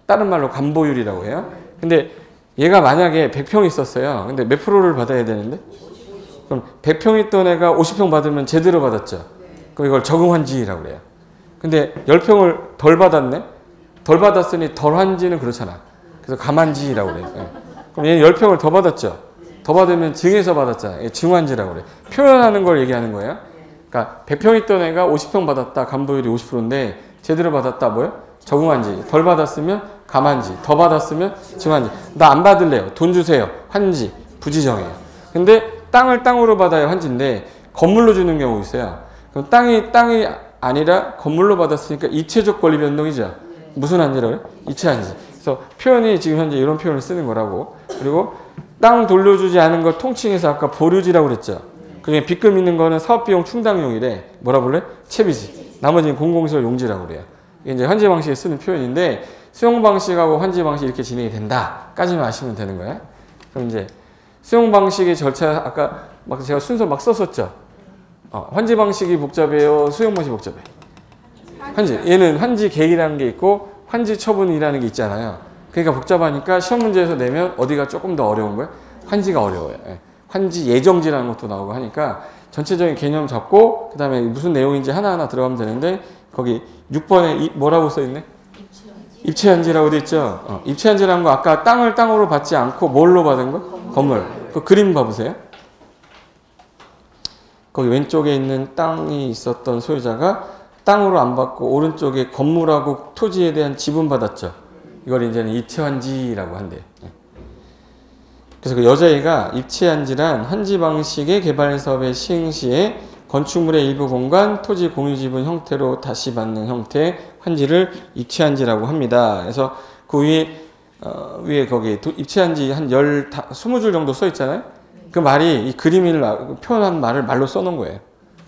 다른 말로 감보율이라고 해요. 근데 얘가 만약에 100평 있었어요. 근데 몇 프로를 받아야 되는데? 그럼 100평 있던 애가 50평 받으면 제대로 받았죠. 그럼 이걸 적응환지라고 그래요. 근데 10평을 덜 받았네? 덜 받았으니 덜 환지는 그렇잖아. 그래서 감환지라고 그래요. 예. 그럼 얘는 10평을 더 받았죠. 더 받으면 증에서 받았잖아요. 증환지라고 그래요. 표현하는 걸 얘기하는 거예요. 그러니까 100평 있던 애가 50평 받았다. 감보율이 50%인데 제대로 받았다 뭐예요? 적응환지. 덜 받았으면 감환지. 더 받았으면 증환지. 나 안 받을래요. 돈 주세요. 환지. 부지정이에요. 근데 땅을 땅으로 받아야 환지인데 건물로 주는 경우 있어요. 그럼 땅이 아니라 건물로 받았으니까 이체적 권리 변동이죠. 무슨 환지라고 해요? 이체환지. 그래서 표현이 지금 현재 이런 표현을 쓰는 거라고. 그리고 땅 돌려주지 않은 걸 통칭해서 아까 보류지라고 그랬죠. 그게 빚금 있는 거는 사업비용 충당용이래. 뭐라 불래? 채비지. 나머지는 공공시설 용지라고 그래요. 이게 이제 환지 방식에 쓰는 표현인데 수용 방식하고 환지 방식 이렇게 진행이 된다까지만 아시면 되는 거예요. 그럼 이제 수용 방식의 절차 아까 막 제가 순서 막 썼었죠. 환지 방식이 복잡해요. 수용 방식이 복잡해. 환지 얘는 환지 계획이라는 게 있고 환지 처분이라는 게 있잖아요. 그러니까 복잡하니까 시험 문제에서 내면 어디가 조금 더 어려운 거예요? 환지가 어려워요. 예. 환지 예정지라는 것도 나오고 하니까 전체적인 개념 잡고 그 다음에 무슨 내용인지 하나하나 들어가면 되는데 거기 6번에 뭐라고 써있네? 입체한지라고 돼 있죠. 입체한지라는 거 아까 땅을 땅으로 받지 않고 뭘로 받은 거? 건물. 그 그림 봐보세요. 거기 왼쪽에 있는 땅이 있었던 소유자가 땅으로 안 받고 오른쪽에 건물하고 토지에 대한 지분 받았죠. 이걸 이제는 입체환지라고 한대요. 그래서 그 여자애가 입체환지란 환지 방식의 개발 사업의 시행 시에 건축물의 일부 공간, 토지 공유 지분 형태로 다시 받는 형태의 환지를 입체환지라고 합니다. 그래서 그 위에 거기 입체환지 한 20줄 정도 써 있잖아요. 그 말이 이 그림을 표현한 말을 말로 써놓은 거예요.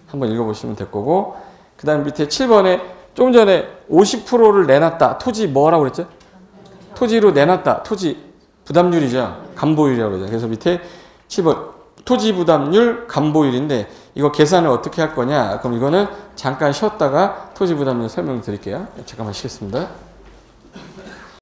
한번 읽어보시면 될 거고. 그 다음 밑에 7번에 조금 전에 50%를 내놨다. 토지 뭐라고 그랬죠? 토지로 내놨다. 토지 부담률이죠. 감보율이라고 그러죠. 그래서 밑에 7번 토지 부담률 감보율인데 이거 계산을 어떻게 할 거냐? 그럼 이거는 잠깐 쉬었다가 토지 부담률 설명드릴게요. 잠깐만 쉬겠습니다.